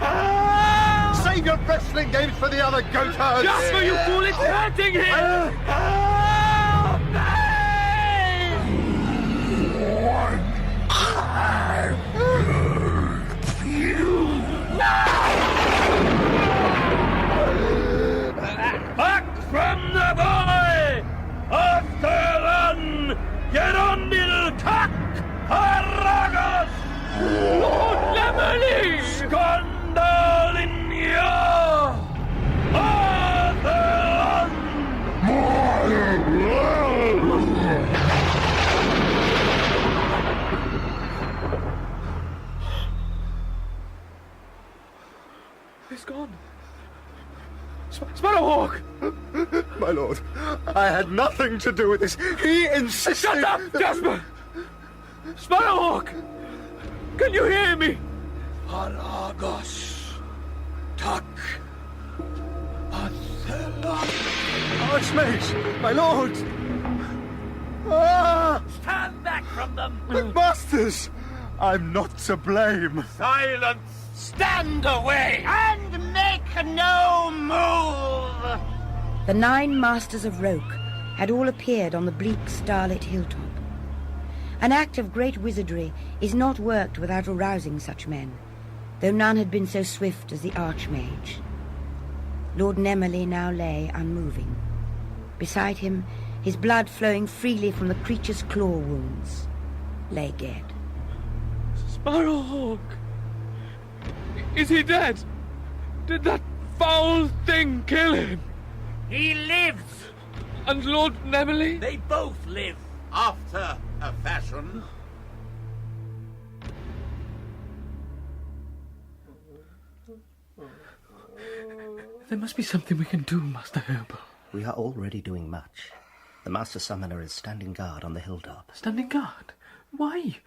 Save your wrestling games for the other goatherds! Jasper, you fool! It's hurting him! Sparrowhawk! My lord, I had nothing to do with this. He insisted... Shut up, Jasper! Sparrowhawk! Can you hear me? Aragos. Tak. Archmage, my lord! Ah! Stand back from them! McMasters! I'm not to blame. Silence! Stand away! And make no move! The 9 Masters of Roke had all appeared on the bleak starlit hilltop. An act of great wizardry is not worked without arousing such men, though none had been so swift as the Archmage. Lord Nemmerly now lay unmoving. Beside him, his blood flowing freely from the creature's claw wounds, lay Ged. Sparrowhawk! Is he dead? Did that foul thing kill him? He lives! And Lord Nemmerly? They both live. After a fashion. There must be something we can do, Master Herbal. We are already doing much. The Master Summoner is standing guard on the hilltop. Standing guard? Why?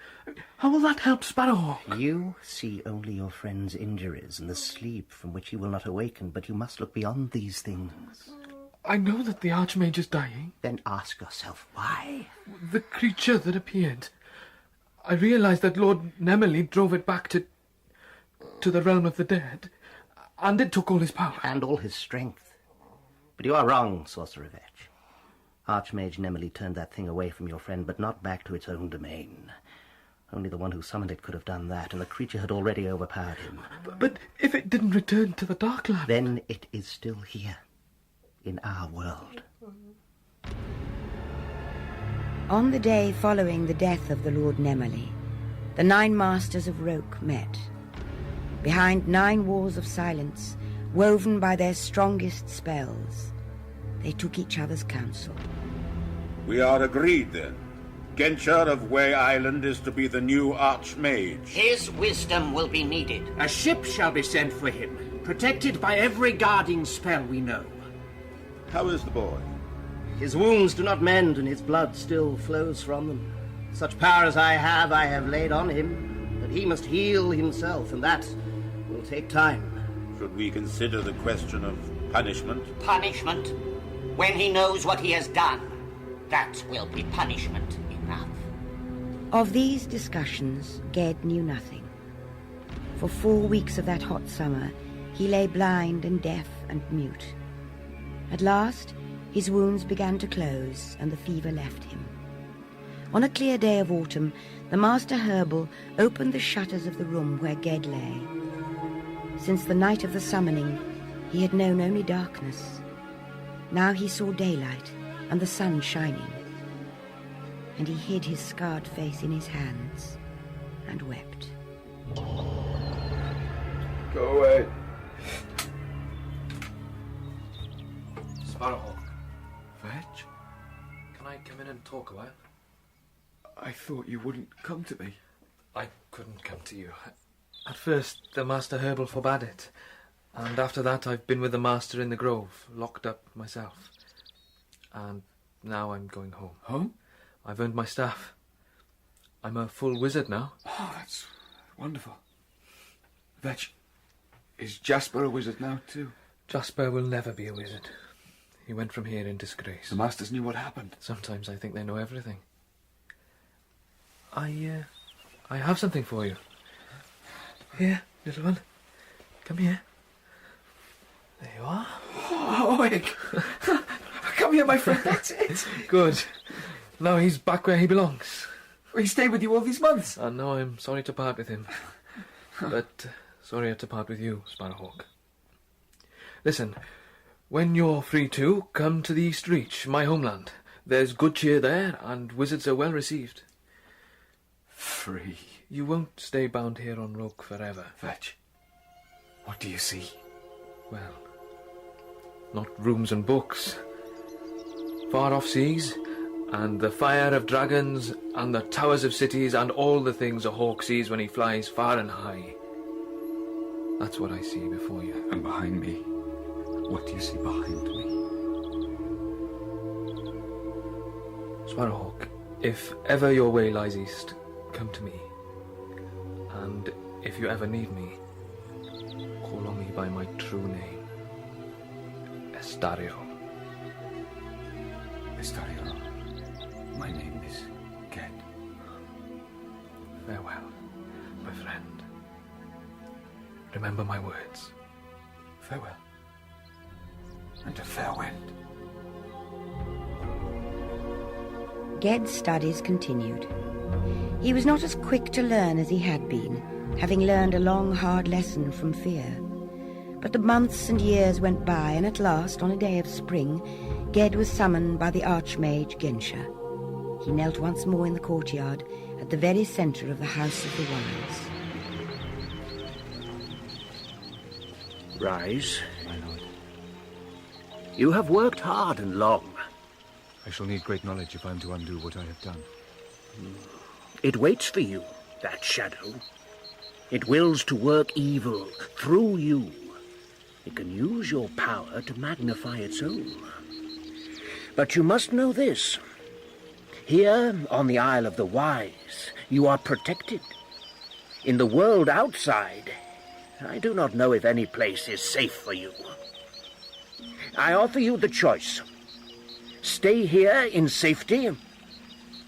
How will that help Sparrowhawk? You see only your friend's injuries and the sleep from which he will not awaken, but you must look beyond these things. I know that the Archmage is dying. Then ask yourself why. The creature that appeared. I realized that Lord Nemmerly drove it back to the realm of the dead, and it took all his power. And all his strength. But you are wrong, Sorcerer Vetch. Archmage Nemmerly turned that thing away from your friend, but not back to its own domain. Only the one who summoned it could have done that, and the creature had already overpowered him. But if it didn't return to the Darkland... Then it is still here, in our world. On the day following the death of the Lord Nemmerly, the 9 Masters of Roke met. Behind 9 walls of silence, woven by their strongest spells, they took each other's counsel. We are agreed, then. Genshar of Way Island is to be the new Archmage. His wisdom will be needed. A ship shall be sent for him, protected by every guarding spell we know. How is the boy? His wounds do not mend, and his blood still flows from them. Such power as I have laid on him, but he must heal himself, and that will take time. Should we consider the question of punishment? Punishment? When he knows what he has done, that will be punishment enough. Of these discussions, Ged knew nothing. For 4 weeks of that hot summer, he lay blind and deaf and mute. At last, his wounds began to close, and the fever left him. On a clear day of autumn, the Master Herbal opened the shutters of the room where Ged lay. Since the night of the summoning, he had known only darkness. Now he saw daylight and the sun shining, and he hid his scarred face in his hands and wept. Go away. Sparrowhawk. Vetch? Can I come in and talk a while? I thought you wouldn't come to me. I couldn't come to you. At first, the Master Herbal forbade it, and after that I've been with the Master in the Grove, locked up myself. And now I'm going home. Home? I've earned my staff. I'm a full wizard now. Oh, that's wonderful. Vetch, is Jasper a wizard now too? Jasper will never be a wizard. He went from here in disgrace. The Masters knew what happened. Sometimes I think they know everything. I have something for you. Here, little one. Come here. There you are. Oh, Oeg. Come here, my friend. That's it. Good. Now he's back where he belongs. He stayed with you all these months. And now I'm sorry to part with him. But sorrier to part with you, Sparrowhawk. Listen, when you're free to, come to the East Reach, my homeland. There's good cheer there, and wizards are well received. Free? You won't stay bound here on Roke forever. Vetch, what do you see? Well, not rooms and books. Far-off seas, and the fire of dragons, and the towers of cities, and all the things a hawk sees when he flies far and high. That's what I see before you. And behind me? What do you see behind me? Sparrowhawk, if ever your way lies east, come to me. And if you ever need me, call on me by my true name, Estario. Estario, my name is Ged. Farewell, my friend. Remember my words. Farewell. And a fair wind. Ged's studies continued. He was not as quick to learn as he had been, having learned a long, hard lesson from fear. But the months and years went by, and at last, on a day of spring, Ged was summoned by the Archmage Gensha. He knelt once more in the courtyard, at the very centre of the House of the Wise. Rise. My lord. You have worked hard and long. I shall need great knowledge if I am to undo what I have done. It waits for you, that shadow. It wills to work evil through you. It can use your power to magnify its own. But you must know this. Here, on the Isle of the Wise, you are protected. In the world outside, I do not know if any place is safe for you. I offer you the choice. Stay here in safety,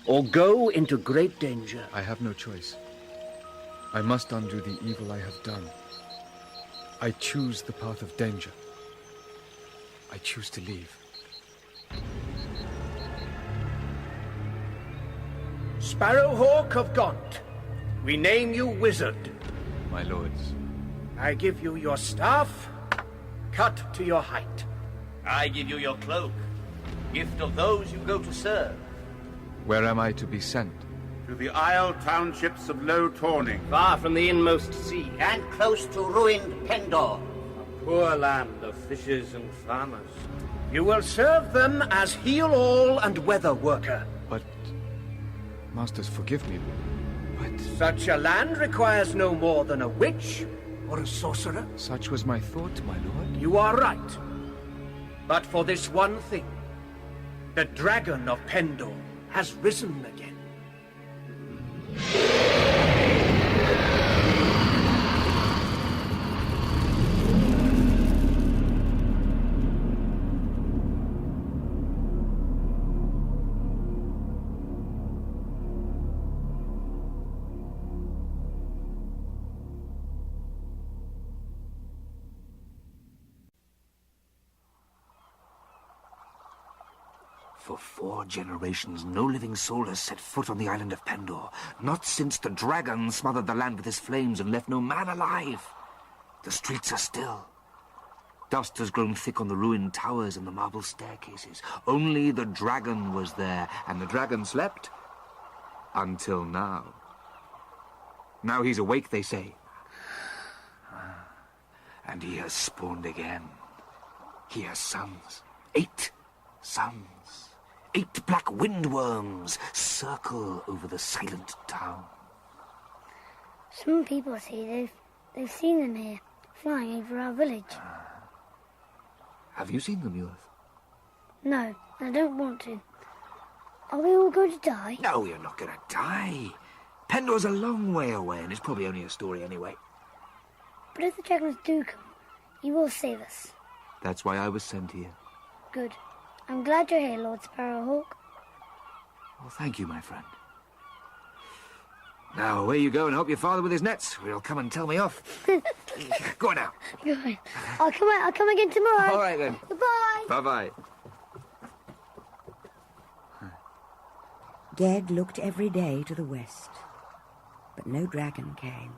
or go into great danger. I have no choice. I must undo the evil I have done. I choose the path of danger. I choose to leave. Sparrowhawk of Gaunt, we name you wizard. My lords. I give you your staff, cut to your height. I give you your cloak, gift of those you go to serve. Where am I to be sent? To the Isle townships of Low Tawny. Far from the inmost sea. And close to ruined Pendor. A poor land of fishers and farmers. You will serve them as heal-all and weather worker. But, masters, forgive me, but... Such a land requires no more than a witch or a sorcerer. Such was my thought, my lord. You are right. But for this one thing, the dragon of Pendor has risen again. For 4 generations, no living soul has set foot on the island of Pendor. Not since the dragon smothered the land with his flames and left no man alive. The streets are still. Dust has grown thick on the ruined towers and the marble staircases. Only the dragon was there, and the dragon slept. Until now. Now he's awake, they say. And he has spawned again. He has sons. 8 sons. 8 black windworms circle over the silent town. Some people say they've seen them here, flying over our village. Have you seen them, Youth? No, I don't want to. Are we all going to die? No, you're not going to die. Pendor's a long way away, and it's probably only a story anyway. But if the dragons do come, you will save us. That's why I was sent here. Good. I'm glad you're here, Lord Sparrowhawk. Well, thank you, my friend. Now, away you go and help your father with his nets, or he'll come and tell me off. Go on now. Go on. I'll come again tomorrow. All right, then. Goodbye. Bye-bye. Ged looked every day to the west, but no dragon came.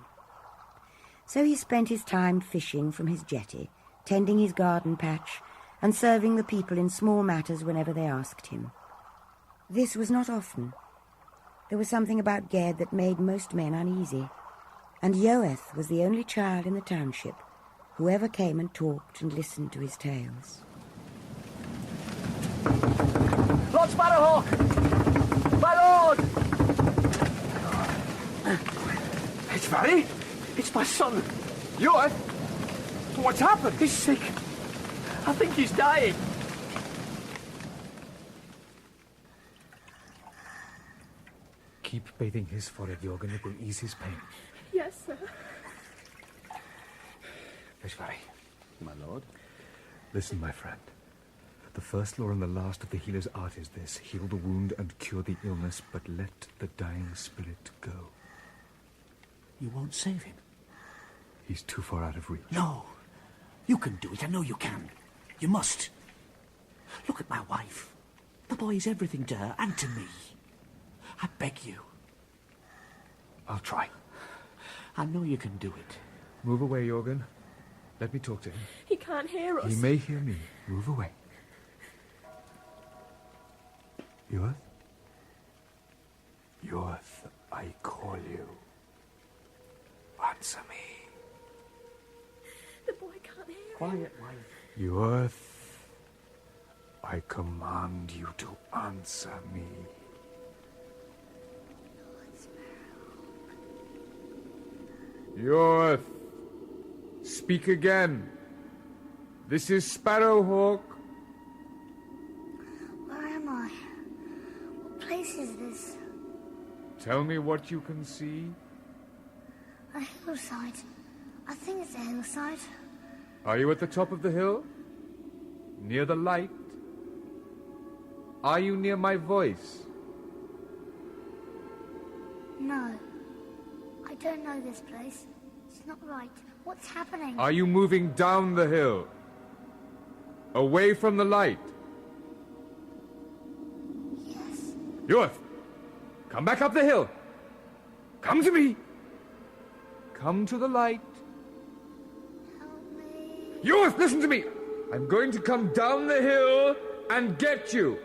So he spent his time fishing from his jetty, tending his garden patch, and serving the people in small matters whenever they asked him. This was not often. There was something about Ged that made most men uneasy, and Yoeth was the only child in the township who ever came and talked and listened to his tales. Lord Sparrowhawk! My lord! It's Barry? It's my son. Yoeth? What's happened? He's sick. I think he's dying. Keep bathing his forehead, Jorgen. It will ease his pain. Yes, sir. Vishvari. My lord. Listen, my friend. The first law and the last of the healer's art is this: heal the wound and cure the illness, but let the dying spirit go. You won't save him? He's too far out of reach. No. You can do it. I know you can. You must. Look at my wife. The boy is everything to her and to me. I beg you. I'll try. I know you can do it. Move away, Jorgen. Let me talk to him. He can't hear us. He may hear me. Move away. Yorth? Yorth, I call you. Answer me. The boy can't hear him. Quiet, wife. Yorth, I command you to answer me. Yorth, speak again. This is Sparrowhawk. Where am I? What place is this? Tell me what you can see. A hillside. I think it's a hillside. Are you at the top of the hill? Near the light? Are you near my voice? No. I don't know this place. It's not right. What's happening? Are you moving down the hill? Away from the light? Yes. Yorth, come back up the hill. Come to me. Come to the light. Help me. Yorth, listen to me. I'm going to come down the hill and get you.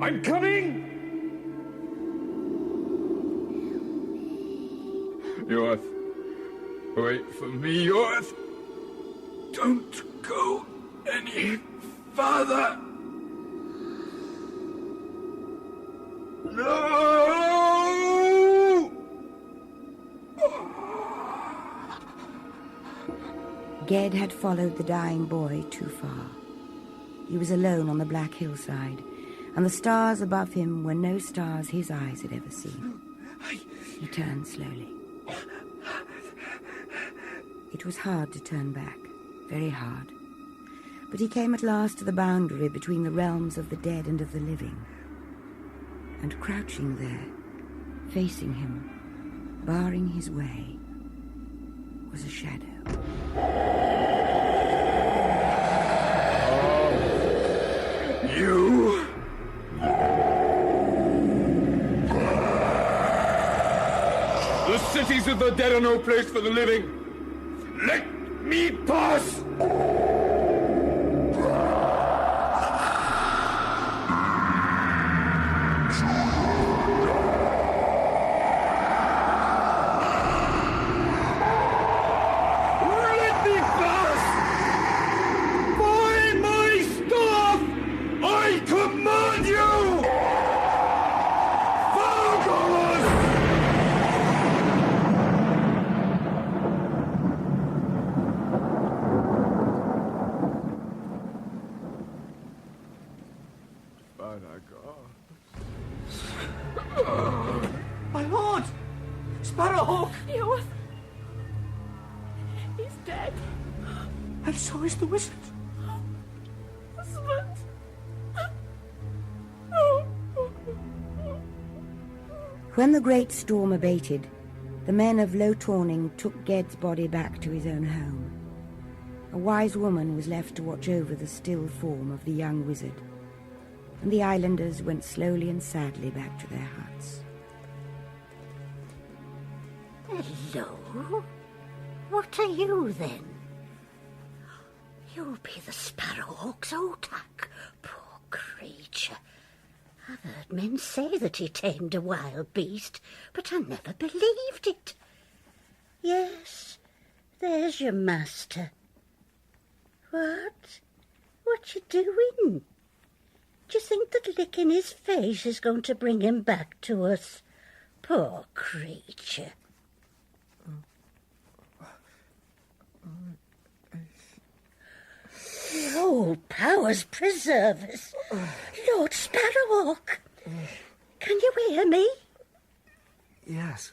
I'm coming! Yorth, wait for me, Yorth. Don't go any farther. No! Ged had followed the dying boy too far. He was alone on the black hillside, and the stars above him were no stars his eyes had ever seen. He turned slowly. It was hard to turn back, very hard. But he came at last to the boundary between the realms of the dead and of the living. And crouching there, facing him, barring his way, was a shadow. You... The cities of the dead are no place for the living. Let me pass! My lord! Sparrowhawk! Yorth! He's dead. And so is the wizard. Husband! When the great storm abated, the men of Low Tawning took Ged's body back to his own home. A wise woman was left to watch over the still form of the young wizard, and the islanders went slowly and sadly back to their huts. Hello? What are you, then? You'll be the Sparrowhawk's Otak, poor creature. I've heard men say that he tamed a wild beast, but I never believed it. Yes, there's your master. What? What you doing? Do you think that licking his face is going to bring him back to us? Poor creature. powers preserve us. Lord Sparrowhawk, can you hear me? Yes.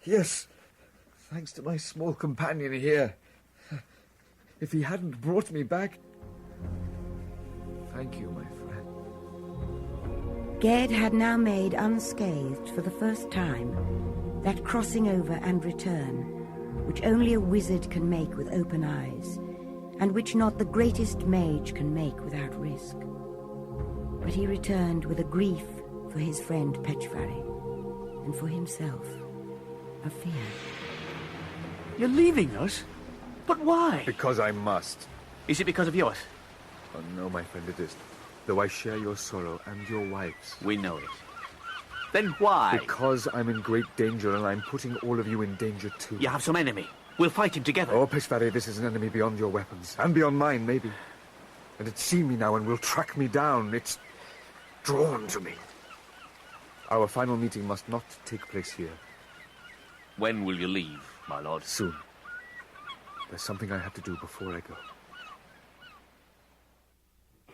Yes. Thanks to my small companion here. If he hadn't brought me back... Thank you, my friend. Ged had now made unscathed for the first time that crossing over and return, which only a wizard can make with open eyes, and which not the greatest mage can make without risk. But he returned with a grief for his friend Petchfari, and for himself, a fear. You're leaving us? But why? Because I must. Is it because of yours? Oh, no, my friend, it isn't. Though I share your sorrow and your wife's. We know it. Then why? Because I'm in great danger, and I'm putting all of you in danger too. You have some enemy. We'll fight him together. Oh, Petchfari, this is an enemy beyond your weapons. And beyond mine, maybe. And it's seen me now and will track me down. It's drawn to me. Our final meeting must not take place here. When will you leave, my lord? Soon. There's something I have to do before I go.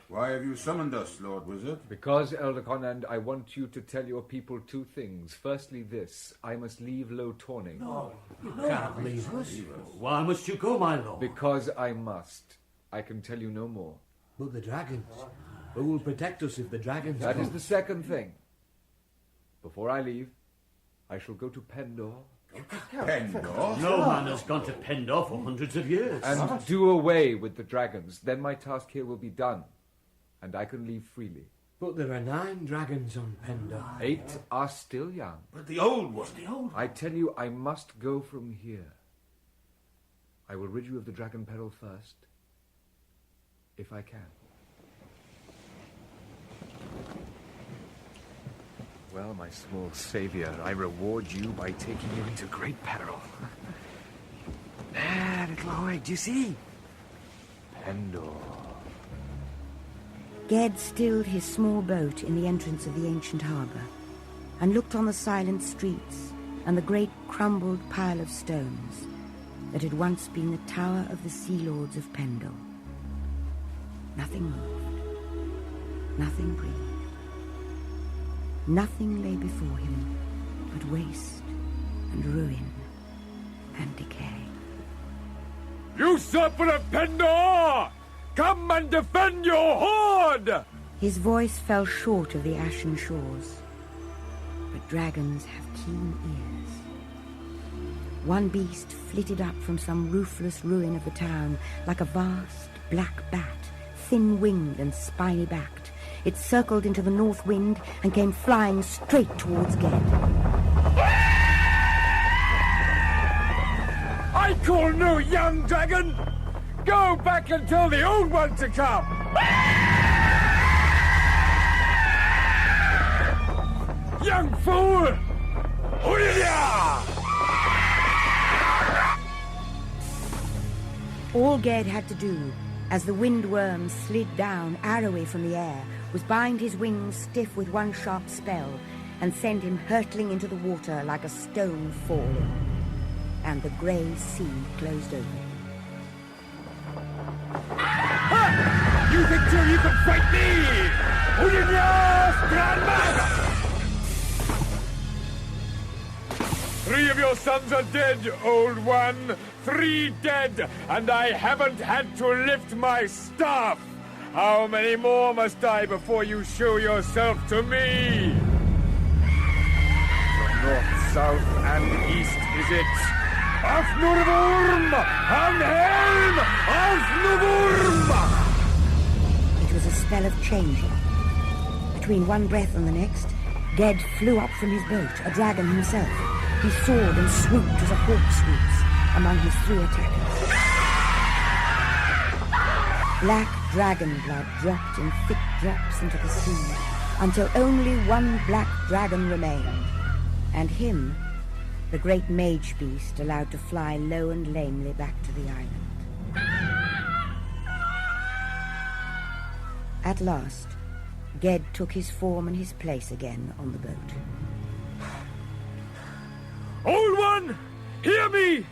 Why have you summoned us, Lord Wizard? Because, Elder Conand, I want you to tell your people two things. Firstly, this. I must leave Low Torning. No, you can't leave us. Why must you go, my lord? Because I must. I can tell you no more. But the dragons. Who will protect us if the dragons That come? is the second thing. Before I leave, I shall go to Pendor. Pendor? No man has gone to Pendor for hundreds of years. And do away with the dragons. Then my task here will be done. And I can leave freely. But there are 9 dragons on Pendor. 8 are still young. But the old one. I tell you, I must go from here. I will rid you of the dragon peril first, if I can. Well, my small savior, I reward you by taking you into great peril. There, little Hoy, do you see? Pendor. Ged stilled his small boat in the entrance of the ancient harbour, and looked on the silent streets and the great crumbled pile of stones that had once been the tower of the Sea Lords of Pendor. Nothing moved. Nothing breathed. Nothing lay before him but waste and ruin and decay. You serpent of Pendor! Come and defend your horde! His voice fell short of the ashen shores. But dragons have keen ears. One beast flitted up from some roofless ruin of the town like a vast black bat, thin-winged and spiny-backed. It circled into the north wind and came flying straight towards Ged. I call no young dragon! Go back and tell the old one to come! Young fool! Hoo-ya! All Ged had to do, as the windworm slid down arrowy from the air, was bind his wings stiff with one sharp spell and send him hurtling into the water like a stone falling. And the grey sea closed over him. You think too you can fight me? Hoo-ya, Grandmaster! 3 of your sons are dead, old one. 3 dead, and I haven't had to lift my staff. How many more must die before you show yourself to me? From north, south, and east is it. Afnurvurm! Anhelm! Afnurvurm! It was a spell of changing. Between one breath and the next, Ged flew up from his boat, a dragon himself. He soared and swooped as a hawk swoops among his 3 attackers. Black dragon blood dropped in thick drops into the sea, until only one black dragon remained, and him the great mage beast allowed to fly low and lamely back to the island. At last, Ged took his form and his place again on the boat. Old one, hear me!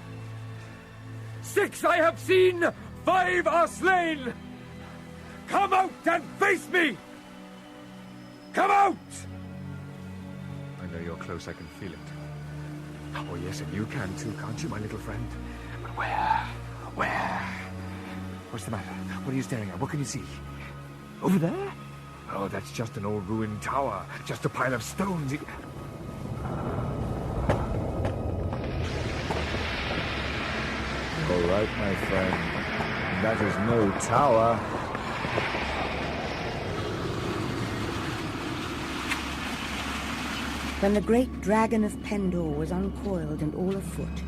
6 I have seen, 5 are slain! Come out and face me! Come out! I know you're close, I can feel it. Oh, yes, and you can too, can't you, my little friend? But where? Where? What's the matter? What are you staring at? What can you see? Over there? Oh, that's just an old ruined tower. Just a pile of stones. All right, my friend. That is no tower. When the great dragon of Pendor was uncoiled and all afoot,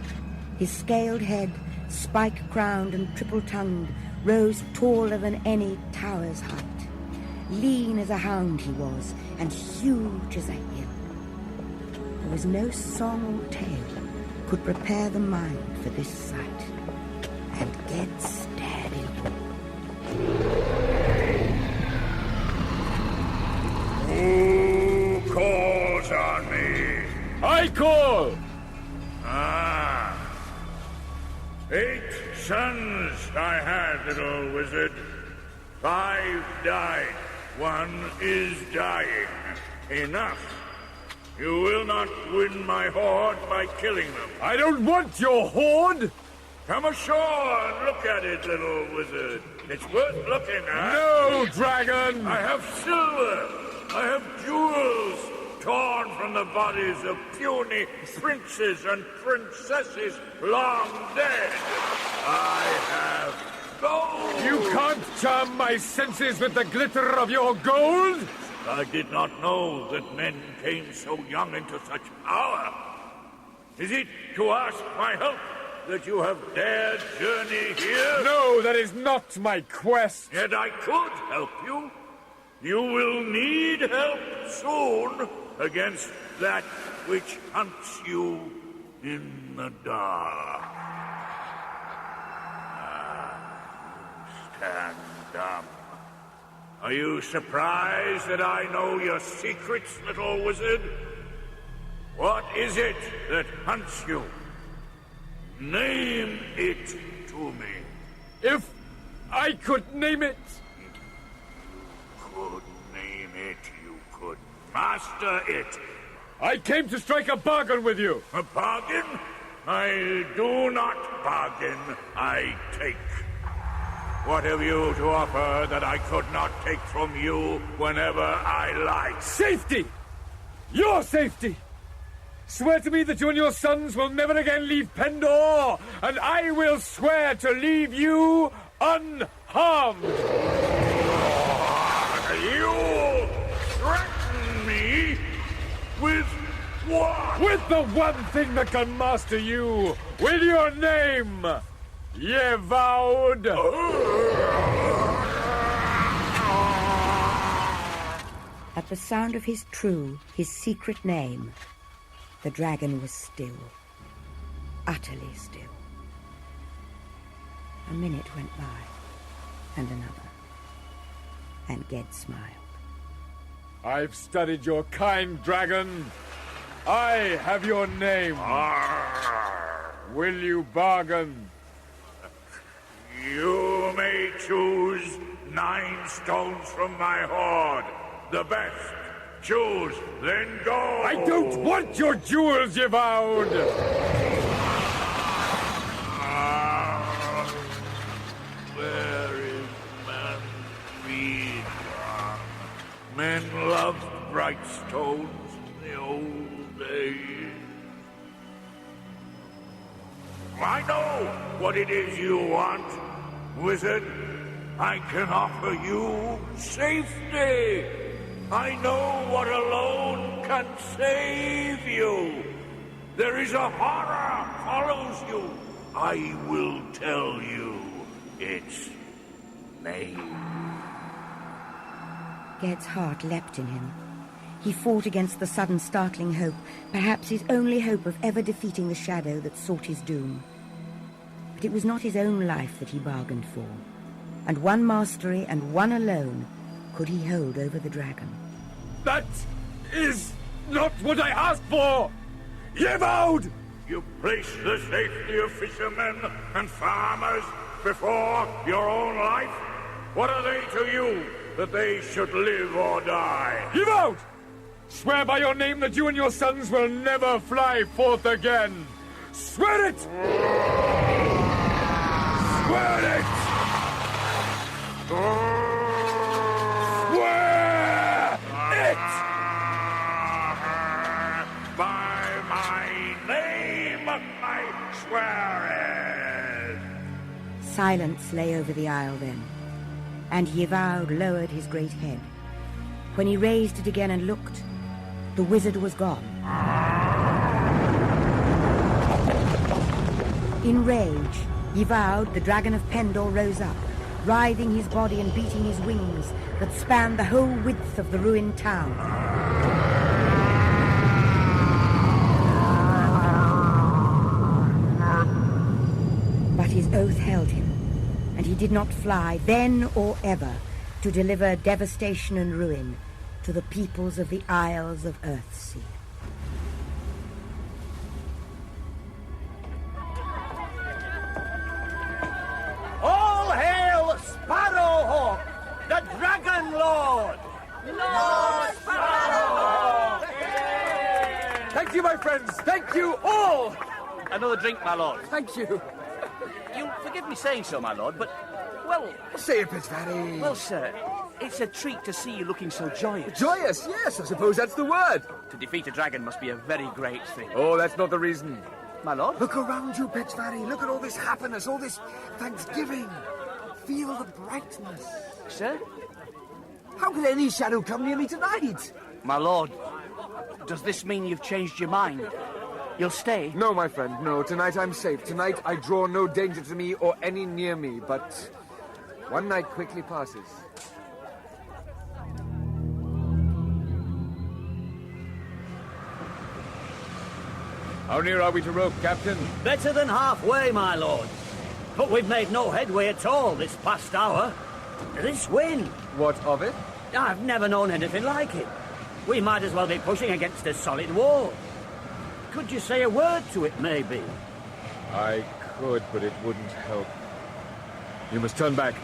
his scaled head, spike-crowned and triple-tongued, rose taller than any tower's height. Lean as a hound he was, and huge as a hill. There was no song or tale could prepare the mind for this sight. And Ged stared in Who calls on me? I call! Ah. 8 sons I had, little wizard. 5 died. 1 is dying. Enough. You will not win my horde by killing them. I don't want your horde! Come ashore and look at it, little wizard. It's worth looking at. No, dragon! I have silver. I have jewels torn from the bodies of puny princes and princesses long dead. I have gold. You can't charm my senses with the glitter of your gold? I did not know that men came so young into such power. Is it to ask my help that you have dared journey here? No, that is not my quest. Yet I could help you. You will need help soon against that which hunts you in the dark. Stand dumb. Are you surprised that I know your secrets, little wizard? What is it that hunts you? Name it to me. If I could name it... Could name it, you could master it. I came to strike a bargain with you. A bargain? I do not bargain, I take. What have you to offer that I could not take from you whenever I like? Safety! Your safety! Swear to me that you and your sons will never again leave Pendor, and I will swear to leave you unharmed. You threaten me with what? With the one thing that can master you, with your name. Ye vowed. At the sound of his secret name, the dragon was still, utterly still. A minute went by, and another, and Ged smiled. I've studied your kind, dragon. I have your name. Will you bargain? You may choose 9 stones from my hoard. The best. Choose, then go. I don't want your jewels, ye vowed. Where is man freed from? Men loved bright stones in the old days. I know what it is you want, wizard. I can offer you safety. I know what alone can save you. There is a horror follows you. I will tell you its name. Ged's heart leapt in him. He fought against the sudden startling hope, perhaps his only hope of ever defeating the shadow that sought his doom. But it was not his own life that he bargained for, and one mastery and one alone could he hold over the dragon. That is not what I asked for! Ye vowed! You place the safety of fishermen and farmers before your own life? What are they to you that they should live or die? Give out! Swear by your name that you and your sons will never fly forth again! Swear it! Swear it! Swear it! By my name, I swear it! Silence lay over the isle then, and Yvaud lowered his great head. When he raised it again and looked, the wizard was gone. In rage, Yvaud, the dragon of Pendor, rose up, writhing his body and beating his wings that spanned the whole width of the ruined town. But his oath held him, and he did not fly, then or ever, to deliver devastation and ruin to the peoples of the Isles of Earthsea. All hail Sparrowhawk, the Dragon Lord! Lord Sparrowhawk! Thank you, my friends! Thank you all! Another drink, my lord. Thank you. You'll forgive me saying so, my lord, but, well... Say it, Fitzvarry. Well, sir, it's a treat to see you looking so joyous. Joyous, yes, I suppose that's the word. To defeat a dragon must be a very great thing. Oh, that's not the reason. My lord? Look around you, Fitzvarry. Look at all this happiness, all this thanksgiving. Feel the brightness. Sir? How could any shadow come near me tonight? My lord, does this mean you've changed your mind? You'll stay? No, my friend, no. Tonight I'm safe. Tonight I draw no danger to me or any near me, but one night quickly passes. How near are we to rope, Captain? Better than halfway, my lord. But we've made no headway at all this past hour. This wind. What of it? I've never known anything like it. We might as well be pushing against a solid wall. Could you say a word to it, maybe? I could, but it wouldn't help. You must turn back.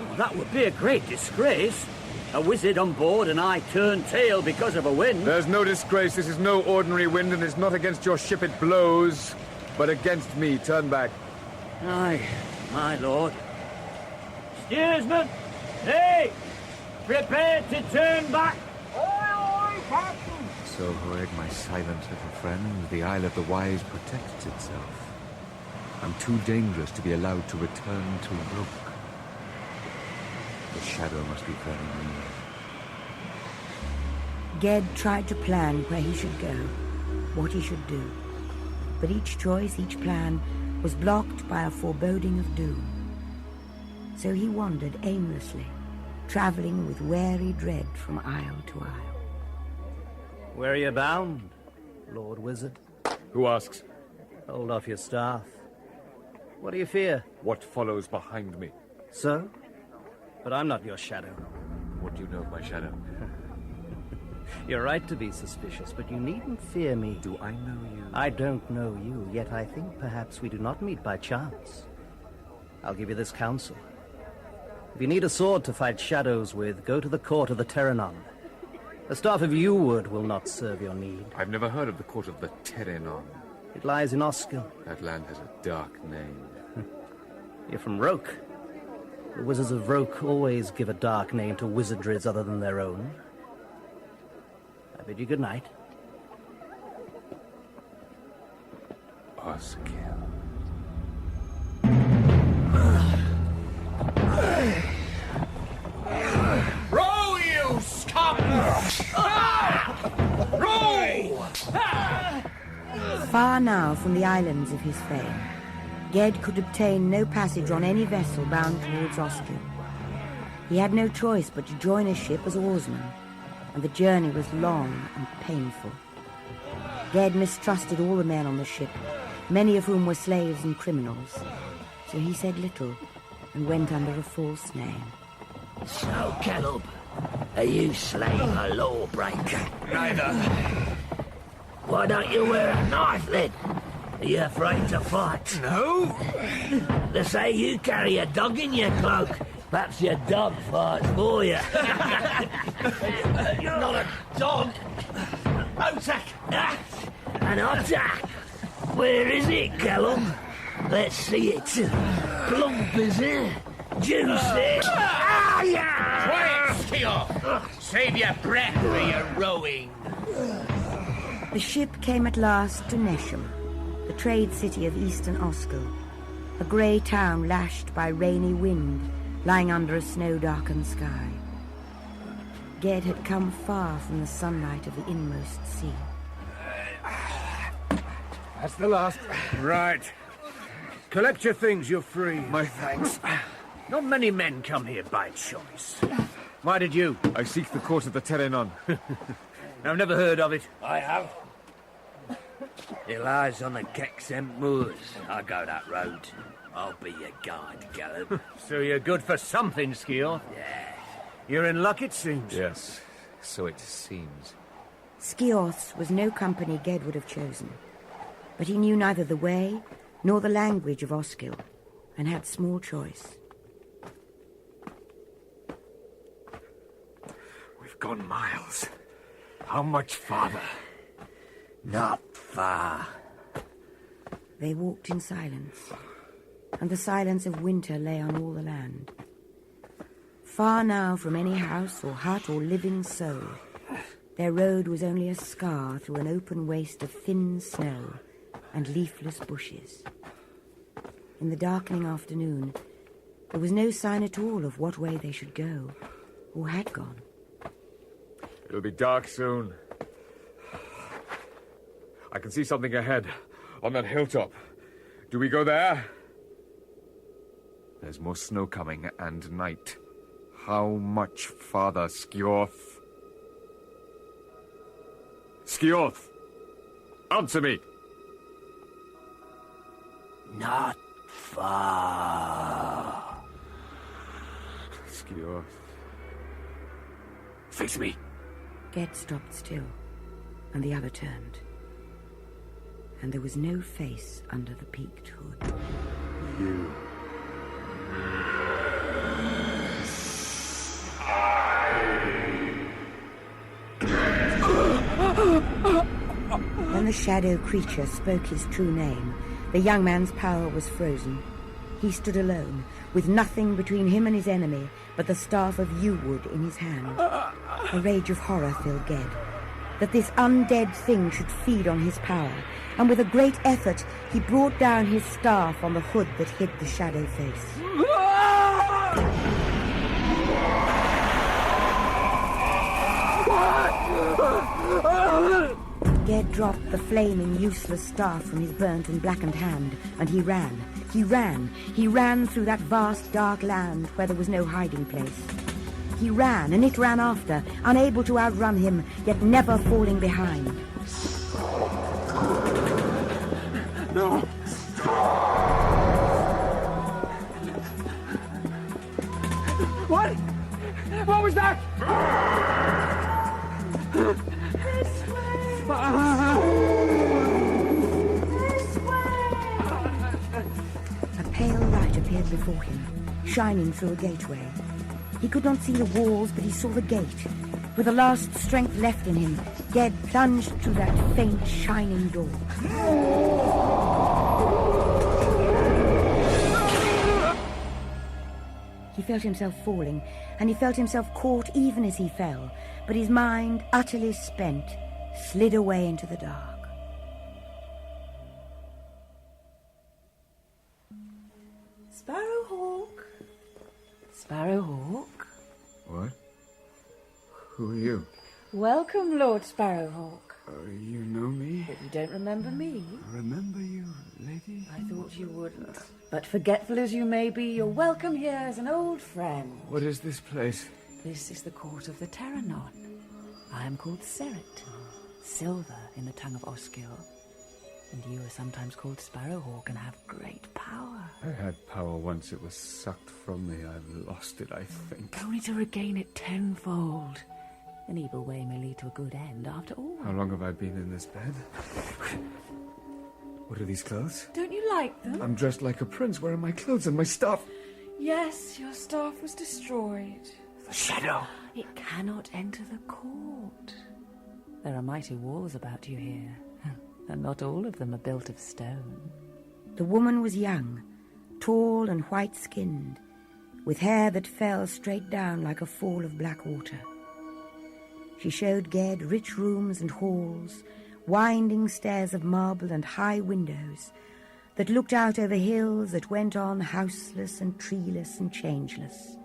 Oh, that would be a great disgrace. A wizard on board and I turn tail because of a wind. There's no disgrace. This is no ordinary wind, and it's not against your ship it blows, but against me. Turn back. Aye, my lord. Steersman! Hey! Prepare to turn back! Captain! So, Hoeg, my silent little friend, the Isle of the Wise protects itself. I'm too dangerous to be allowed to return to Rook. The shadow must be very near. Ged tried to plan where he should go, what he should do. But each choice, each plan, was blocked by a foreboding of doom. So he wandered aimlessly, traveling with wary dread from isle to isle. Where are you bound, Lord Wizard? Who asks? Hold off your staff. What do you fear? What follows behind me? So? But I'm not your shadow. What do you know of my shadow? You're right to be suspicious, but you needn't fear me. Do I know you? I don't know you, yet I think perhaps we do not meet by chance. I'll give you this counsel. If you need a sword to fight shadows with, go to the court of the Terranon. The staff of Yewood will not serve your need. I've never heard of the court of the Terranon. It lies in Oskel. That land has a dark name. You're from Roke. The wizards of Roke always give a dark name to wizardries other than their own. I bid you good night. Oskel. Row, you scum! Row! Far now from the islands of his fame, Ged could obtain no passage on any vessel bound towards Oskel. He had no choice but to join a ship as oarsman, and the journey was long and painful. Ged mistrusted all the men on the ship, many of whom were slaves and criminals, so he said little and went under a false name. So, Caleb, are you slaying a lawbreaker? Neither. Why don't you wear a knife, then? Are you afraid to fight? No. They say you carry a dog in your cloak. Perhaps your dog fights for you. You're not a dog. Otak! An Otak! Where is it, Callum? Let's see it. Plump, is it? Juicy? Ah, yeah! Quiet, Skill! Save your breath for your rowing. The ship came at last to Nesham, the trade city of eastern Oskel, a grey town lashed by rainy wind, lying under a snow-darkened sky. Ged had come far from the sunlight of the inmost sea. That's the last. Right. Collect your things, you're free. My thanks. Not many men come here by choice. Why did you? I seek the court of the Terenon. I've never heard of it. I have. It lies on the Kexent Moors. I go that road. I'll be your guide, Callum. So you're good for something, Skill. Yeah. You're in luck, it seems. Yes, so it seems. Skiorths was no company Ged would have chosen, but he knew neither the way nor the language of Oskel, and had small choice. We've gone miles. How much farther? Not far. They walked in silence, and the silence of winter lay on all the land. Far now from any house or hut or living soul, their road was only a scar through an open waste of thin snow and leafless bushes. In the darkening afternoon, there was no sign at all of what way they should go, or had gone. It'll be dark soon. I can see something ahead, on that hilltop. Do we go there? There's more snow coming, and night. How much farther, Skiorth? Skiorth! Answer me! Not far. Skiorth. Face me. Ged stopped still, and the other turned. And there was no face under the peaked hood. You. When the shadow creature spoke his true name, the young man's power was frozen. He stood alone, with nothing between him and his enemy but the staff of yew-wood in his hand. A rage of horror filled Ged, that this undead thing should feed on his power, and with a great effort he brought down his staff on the hood that hid the shadow face. Ged dropped the flaming, useless staff from his burnt and blackened hand, and he ran. He ran through that vast, dark land where there was no hiding place. He ran, and it ran after, unable to outrun him, yet never falling behind. No! What? What was that? A pale light appeared before him, shining through a gateway. He could not see the walls, but he saw the gate. With the last strength left in him, Ged plunged through that faint, shining door. He felt himself falling, and he felt himself caught even as he fell, but his mind, utterly spent, slid away into the dark. Sparrowhawk. Sparrowhawk. What? Who are you? Welcome, Lord Sparrowhawk. You know me? But you don't remember me. Remember you, lady? I thought you wouldn't. But forgetful as you may be, you're welcome here as an old friend. What is this place? This is the court of the Terenon. I am called Seret, Silver in the tongue of Oskel. And you are sometimes called Sparrowhawk and have great power. I had power once. It was sucked from me. I've lost it, I think. Only to regain it tenfold. An evil way may lead to a good end, after all. How long have I been in this bed? What are these clothes? Don't you like them? I'm dressed like a prince. Where are my clothes and my stuff? Yes, your staff was destroyed. The shadow. It cannot enter the court. There are mighty walls about you here, and not all of them are built of stone. The woman was young, tall and white-skinned, with hair that fell straight down like a fall of black water. She showed Ged rich rooms and halls, winding stairs of marble and high windows that looked out over hills that went on houseless and treeless and changeless,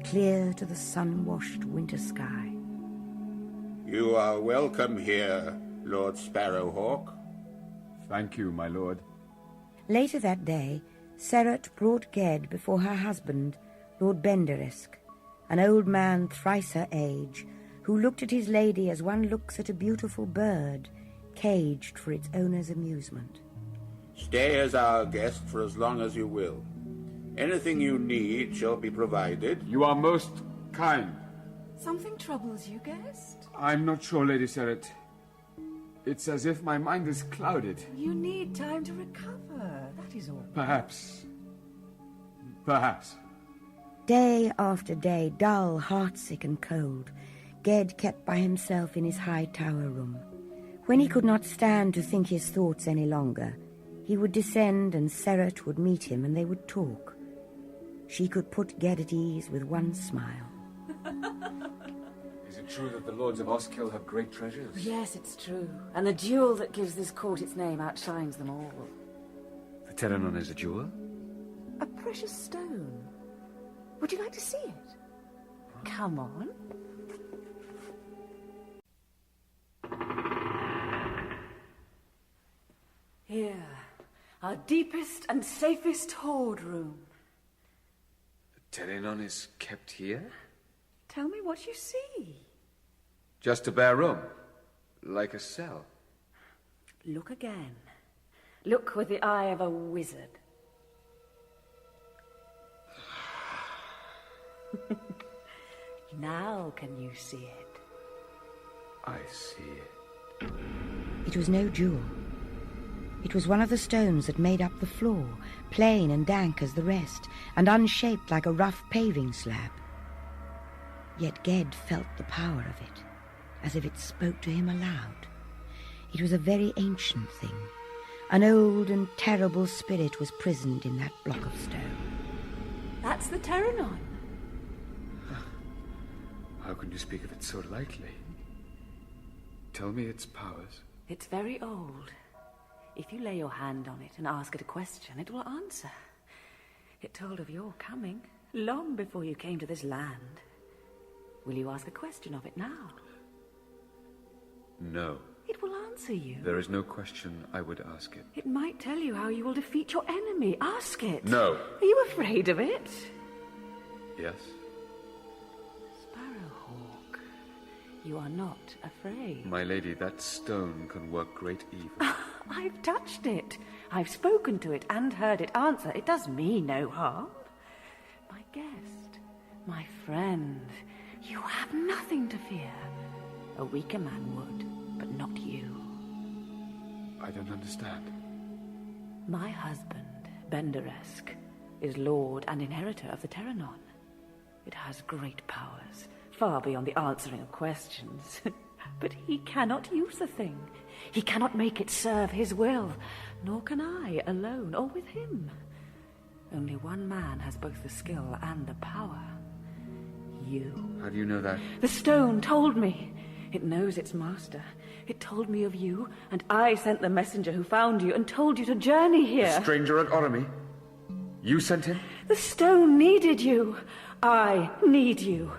clear to the sun-washed winter sky. You are welcome here, Lord Sparrowhawk. Thank you, my lord. Later that day, Serret brought Ged before her husband, Lord Benderesk, an old man thrice her age, who looked at his lady as one looks at a beautiful bird, caged for its owner's amusement. Stay as our guest for as long as you will. Anything you need shall be provided. You are most kind. Something troubles you, guest? I'm not sure, Lady Serret. It's as if my mind is clouded. You need time to recover, that is all. Perhaps. Day after day, dull, heartsick and cold, Ged kept by himself in his high tower room. When he could not stand to think his thoughts any longer, he would descend and Serret would meet him and they would talk. She could put Ged at ease with one smile. Is it true that the lords of Oskill have great treasures? Yes, it's true. And the jewel that gives this court its name outshines them all. The Terenon is a jewel? A precious stone. Would you like to see it? Come on. Here, our deepest and safest hoard room. The Terenon is kept here? Tell me what you see. Just a bare room, like a cell. Look again. Look with the eye of a wizard. Now can you see it? I see it. It was no jewel. It was one of the stones that made up the floor, plain and dank as the rest, and unshaped like a rough paving slab. Yet Ged felt the power of it, as if it spoke to him aloud. It was a very ancient thing. An old and terrible spirit was prisoned in that block of stone. That's the Terenon. How can you speak of it so lightly? Tell me its powers. It's very old. If you lay your hand on it and ask it a question, it will answer. It told of your coming, long before you came to this land. Will you ask a question of it now? No. It will answer you. There is no question I would ask it. It might tell you how you will defeat your enemy. Ask it. No. Are you afraid of it? Yes. Sparrowhawk, you are not afraid. My lady, that stone can work great evil. I've touched it. I've spoken to it and heard it answer. It does me no harm. My guest, my friend, you have nothing to fear. A weaker man would, but not you. I don't understand. My husband, Benderesk, is lord and inheritor of the Terenon. It has great powers, far beyond the answering of questions. But he cannot use the thing. He cannot make it serve his will, nor can I, alone or with him. Only one man has both the skill and the power. You. How do you know that? The stone told me. It knows its master. It told me of you, and I sent the messenger who found you and told you to journey here. The stranger at Oromie? You sent him? The stone needed you. I need you.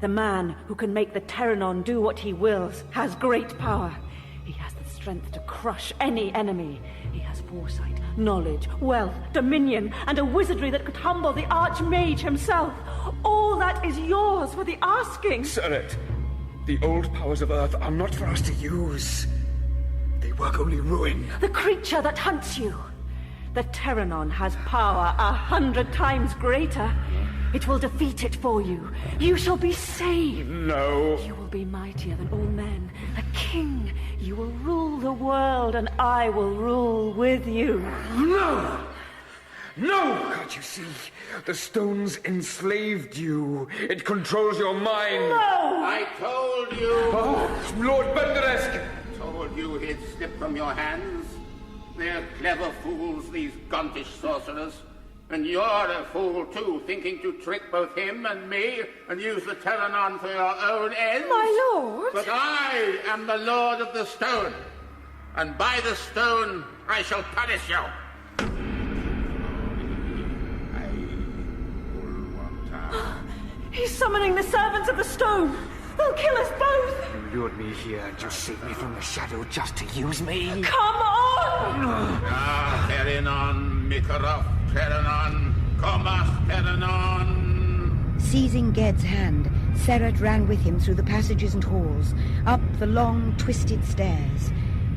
The man who can make the Terenon do what he wills has great power. He has the strength to crush any enemy. He has foresight, knowledge, wealth, dominion, and a wizardry that could humble the Archmage himself. All that is yours for the asking. Serret, the old powers of Earth are not for us to use. They work only ruin. The creature that hunts you. The Terenon has power 100 times greater. It will defeat it for you. You shall be saved. No. You will be mightier than all men. A king. You will rule the world, and I will rule with you. No! No! Can't you see? The stone's enslaved you. It controls your mind. No! I told you. Oh, Lord Benderesk! Told you he'd slip from your hands. They're clever fools, these Gontish sorcerers. And you're a fool, too, thinking to trick both him and me and use the Telenon for your own ends. My lord! But I am the Lord of the Stone, and by the stone I shall punish you. He's summoning the servants of the stone. They'll kill us both. You lured me here to save me from the shadow just to use me. Come on! Terinon, Mikarov, Terinon, Komas, Terinon. Seizing Ged's hand, Seret ran with him through the passages and halls, up the long, twisted stairs.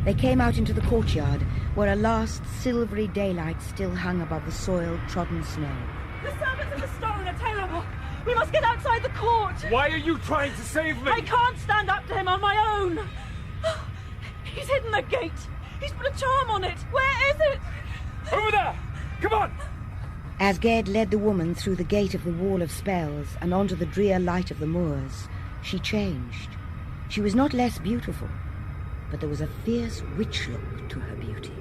They came out into the courtyard, where a last silvery daylight still hung above the soiled, trodden snow. The servants of the stone are terrible. We must get outside the court. Why are you trying to save me? I can't stand up to him on my own. He's hidden the gate. He's put a charm on it. Where is it? Over there! Come on! As Ged led the woman through the gate of the Wall of Spells and onto the drear light of the moors, she changed. She was not less beautiful, but there was a fierce witch look to her beauty.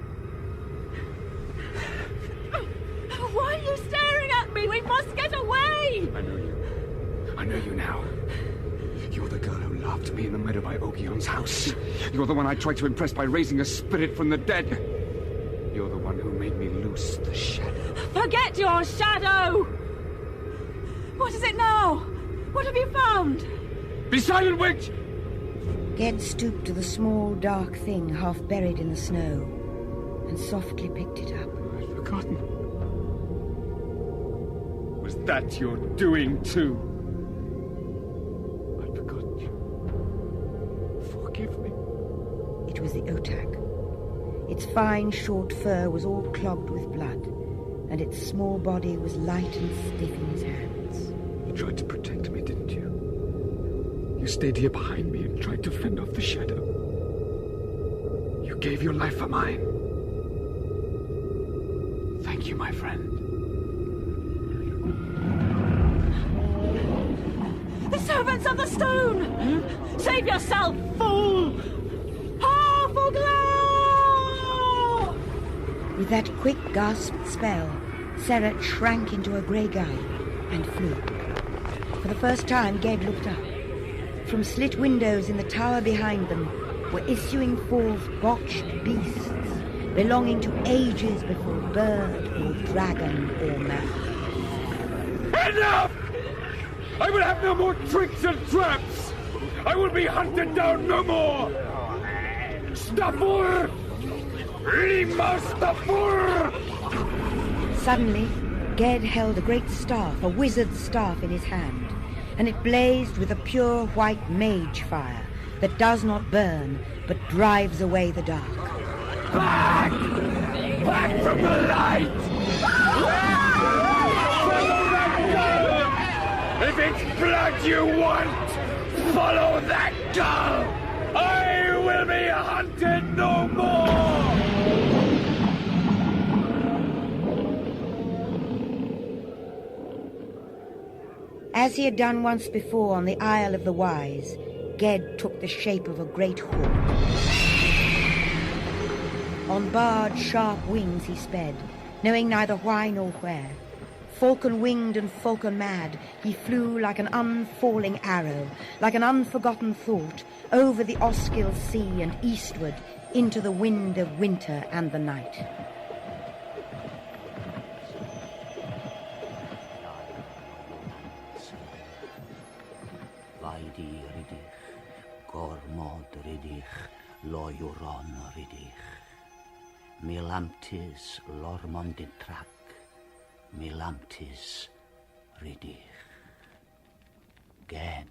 Why are you staring at me? We must get away! I know you. I know you now. You're the girl who laughed at me in the meadow by Ogion's house. You're the one I tried to impress by raising a spirit from the dead. You're the one who made me loose the shadow. Forget your shadow! What is it now? What have you found? Be silent, witch! Ged stooped to the small, dark thing half buried in the snow and softly picked it up. I'd forgotten. Was that your doing, too? I'd forgotten you. Forgive me. It was the Otak. Its fine, short fur was all clogged with blood, and its small body was light and stiff in his hands. You tried to protect me, didn't you? You stayed here behind me and tried to fend off the shadow. You gave your life for mine. Thank you, my friend. The servants of the stone! Save yourself, fool! Half-a-glow! With that quick, gasped spell, Seret shrank into a grey guy and flew. For the first time, Ged looked up. From slit windows in the tower behind them were issuing forth botched beasts belonging to ages before bird or dragon or man. Enough! I will have no more tricks and traps! I will be hunted down no more! Stafur! Lima Stafur! Suddenly, Ged held a great staff, a wizard's staff in his hand, and it blazed with a pure white mage fire that does not burn, but drives away the dark. Back! Back from the light! Follow that girl! If it's blood you want, follow that girl! I will be hunted no more! As he had done once before on the Isle of the Wise, Ged took the shape of a great hawk. On barred, sharp wings he sped, knowing neither why nor where. Falcon-winged and falcon-mad, he flew like an unfalling arrow, like an unforgotten thought, over the Osgil Sea and eastward into the wind of winter and the night. Vaidi ridich, gormod ridich, loyuron ridich. Milamtis lormondin trac, Milamtis ridich. Ged.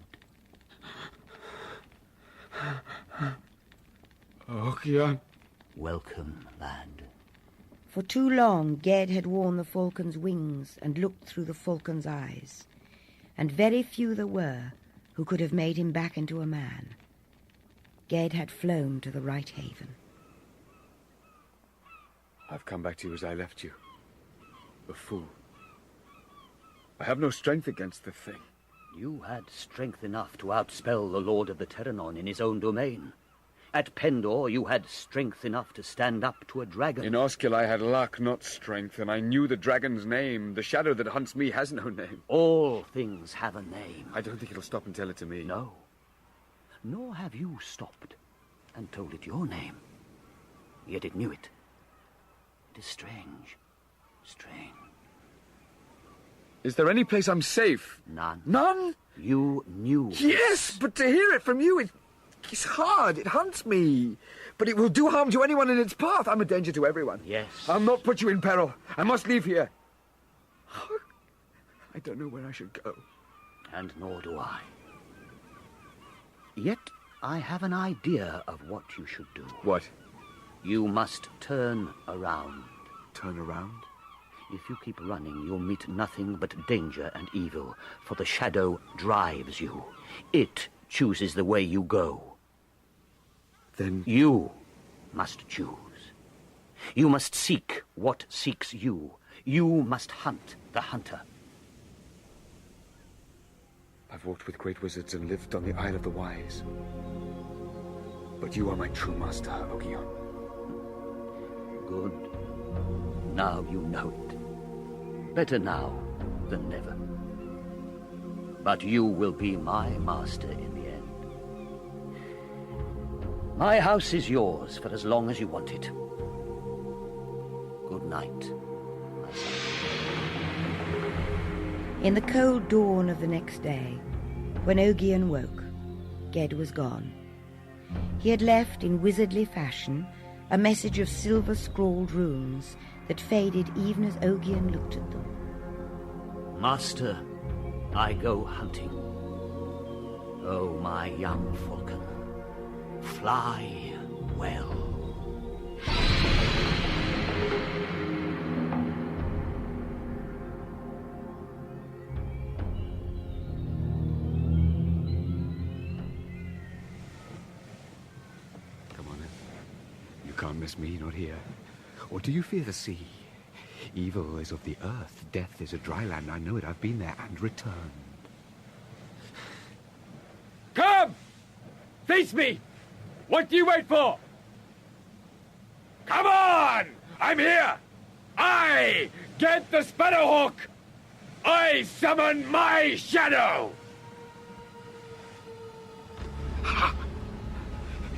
Ogion. Welcome, lad. For too long, Ged had worn the falcon's wings and looked through the falcon's eyes. and very few there were who could have made him back into a man. Ged had flown to the Right Haven. I've come back to you as I left you. A fool. I have no strength against the thing. You had strength enough to outspell the Lord of the Terranon in his own domain. At Pendor, you had strength enough to stand up to a dragon. In Oskel, I had luck, not strength, and I knew the dragon's name. The shadow that hunts me has no name. All things have a name. I don't think it'll stop and tell it to me. No. Nor have you stopped and told it your name. Yet it knew it. It is strange. Strange. Is there any place I'm safe? None. None? You knew. Yes, but to hear it from you, it's hard. It hunts me. But it will do harm to anyone in its path. I'm a danger to everyone. Yes. I'll not put you in peril. I must leave here. I don't know where I should go. And nor do I. Yet I have an idea of what you should do. What? You must turn around. Turn around? If you keep running, you'll meet nothing but danger and evil, for the shadow drives you. It chooses the way you go. Then you must choose. You must seek what seeks you. You must hunt the hunter. I've walked with great wizards and lived on the Isle of the Wise. But you are my true master, Ogion. Good. Now you know it. Better now than never. But you will be my master in the end. My house is yours for as long as you want it. Good night, my son. In the cold dawn of the next day, when Ogion woke, Ged was gone. He had left in wizardly fashion a message of silver-scrawled runes that faded even as Ogion looked at them. Master, I go hunting. Oh, my young falcon, fly well. Come on, then. You can't miss me, not here. Or do you fear the sea? Evil is of the earth. Death is a dry land. I know it. I've been there and returned. Come! Face me! What do you wait for? Come on! I'm here! I get the Sparrowhawk! I summon my shadow!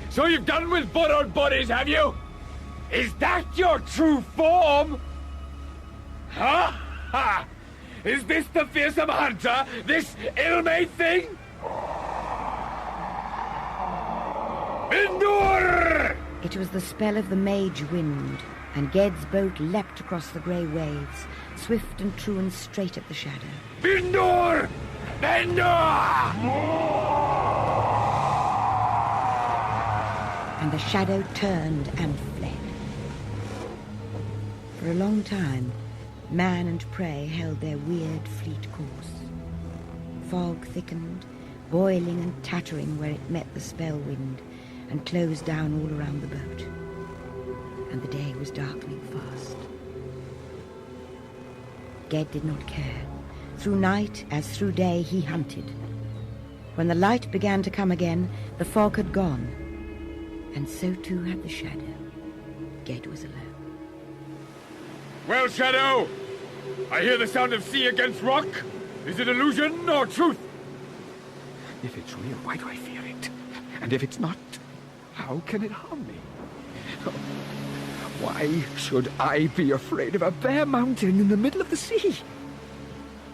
So you've done with borrowed bodies, have you? Is that your true form? Huh? Ha! Is this the fearsome hunter? This ill-made thing? Endure! It was the spell of the mage wind, and Ged's boat leapt across the grey waves, swift and true and straight at the shadow. Endure! Endure! And the shadow turned and fled. For a long time, man and prey held their weird, fleet course. Fog thickened, boiling and tattering where it met the spell wind, and closed down all around the boat. And the day was darkening fast. Ged did not care. Through night as through day he hunted. When the light began to come again, the fog had gone, and so too had the shadow. Ged was alone. Well, Shadow, I hear the sound of sea against rock. Is it illusion or truth? If it's real, why do I fear it? And if it's not, how can it harm me? Oh, why should I be afraid of a bare mountain in the middle of the sea?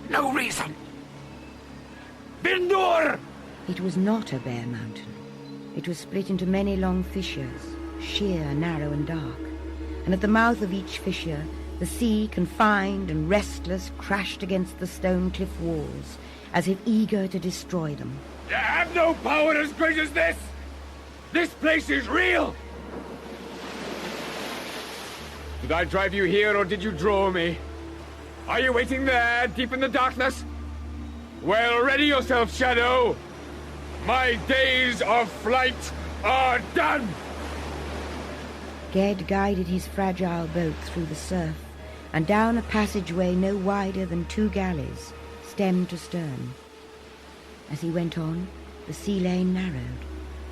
No reason. Bindur! It was not a bare mountain. It was split into many long fissures, sheer, narrow and dark. And at the mouth of each fissure, the sea, confined and restless, crashed against the stone cliff walls, as if eager to destroy them. You have no power as great as this! This place is real! Did I drive you here, or did you draw me? Are you waiting there, deep in the darkness? Well, ready yourself, Shadow. My days of flight are done. Ged guided his fragile boat through the surf and down a passageway no wider than 2 galleys, stem to stern. As he went on, the sea lane narrowed.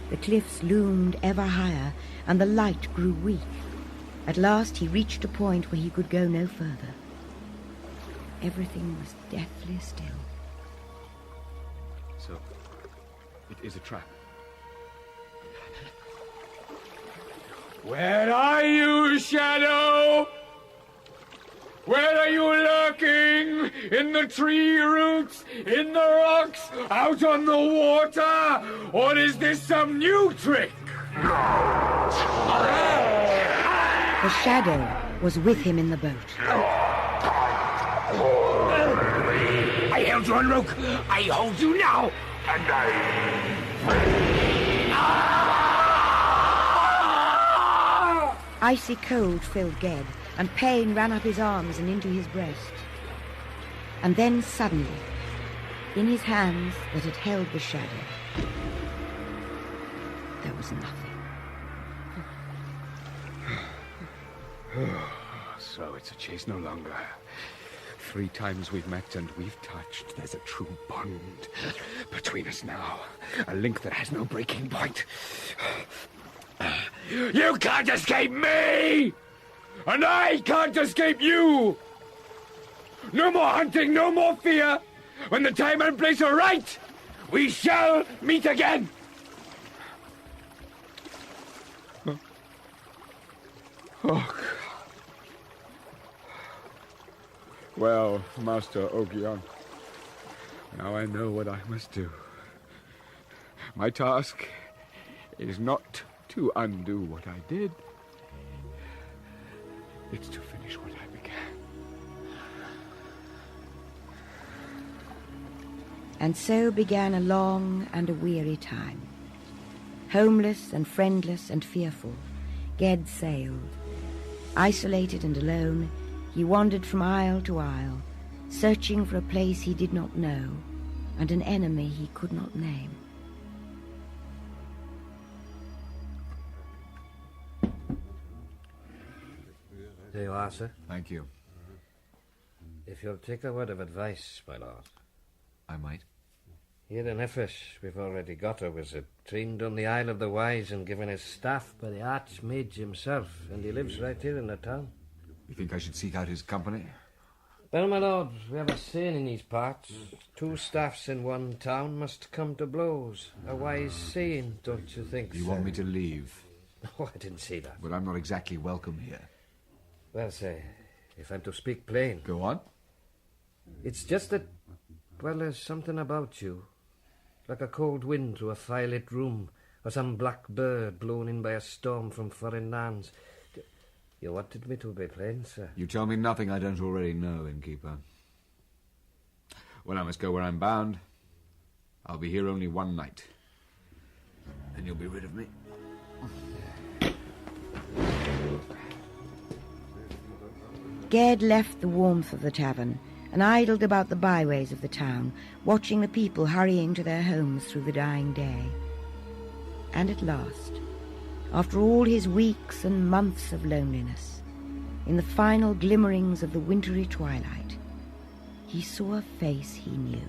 The cliffs loomed ever higher, and the light grew weak. At last he reached a point where he could go no further. Everything was deathly still. So, it is a trap. Where are you, Shadow? Where are you lurking? In the tree roots? In the rocks? Out on the water? Or is this some new trick? The shadow was with him in the boat. I held you on rope. I hold you now. And Icy cold filled Ged, and pain ran up his arms and into his breast. And then suddenly, in his hands that had held the shadow, there was nothing. So it's a chase no longer. 3 times we've met and we've touched. There's a true bond between us now. A link that has no breaking point. you can't escape me! And I can't escape you! No more hunting, no more fear! When the time and place are right, we shall meet again! Oh. Well, Master Ogion, now I know what I must do. My task is not to undo what I did. It's to finish what I began. And so began a long and a weary time. Homeless and friendless and fearful, Ged sailed. Isolated and alone, he wandered from isle to isle, searching for a place he did not know and an enemy he could not name. There you are, sir. Thank you. If you'll take a word of advice, my lord. I might. Here in Ephes, we've already got a wizard, trained on the Isle of the Wise and given his staff by the Archmage himself, and he lives right here in the town. You think I should seek out his company? Well, my lord, we have a saying in these parts. 2 staffs in one town must come to blows. A wise saying, don't you think, You sir? want me to leave? Oh, I didn't say that. But I'm not exactly welcome here. Well, say, if I'm to speak plain... Go on. It's just that, well, there's something about you. Like a cold wind through a firelit room, or some black bird blown in by a storm from foreign lands. You wanted me to be plain, sir. You tell me nothing I don't already know, innkeeper. Well, I must go where I'm bound. I'll be here only 1 night. Then you'll be rid of me. Ged left the warmth of the tavern and idled about the byways of the town, watching the people hurrying to their homes through the dying day. And at last, after all his weeks and months of loneliness, in the final glimmerings of the wintry twilight, he saw a face he knew.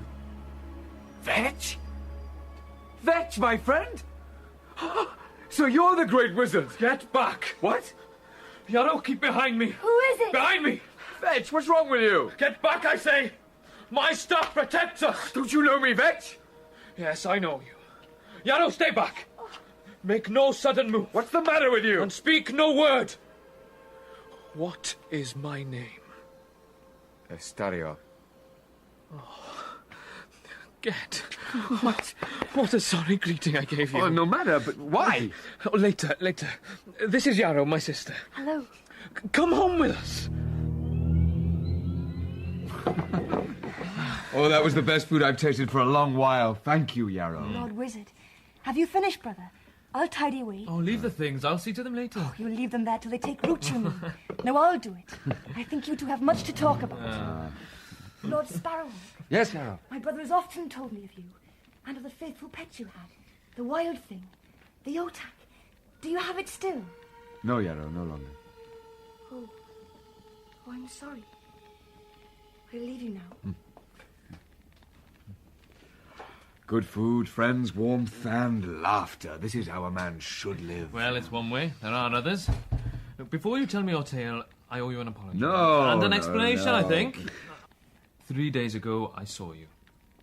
Vetch? Vetch, my friend? So you're the great wizard. Get back. What? Yarrow, keep behind me. Who is it? Behind me! Vetch, what's wrong with you? Get back, I say! My stuff protects us! Don't you know me, Vetch? Yes, I know you. Yarrow, stay back! Make no sudden move. What's the matter with you? And speak no word. What is my name? Estario. Get. What a sorry greeting I gave you. Oh, no matter, but why? Oh, later. This is Yarrow, my sister. Hello. Come home with us. Oh, that was the best food I've tasted for a long while. Thank you, Yarrow. Lord Wizard, have you finished, brother? I'll tidy away. Oh, leave the things. I'll see to them later. Oh, you'll leave them there till they take root, you mean. No, I'll do it. I think you two have much to talk about. Lord Sparrowhawk. Yes, Yarrow. My brother has often told me of you, and of the faithful pet you had, the wild thing, the Yotak. Do you have it still? No, Yarrow, no longer. Oh, I'm sorry. I'll leave you now. Good food, friends, warmth, and laughter. This is how a man should live. Well, it's one way. There are others. Before you tell me your tale, I owe you an apology. No, and an no, explanation, no. I think. 3 days ago, I saw you.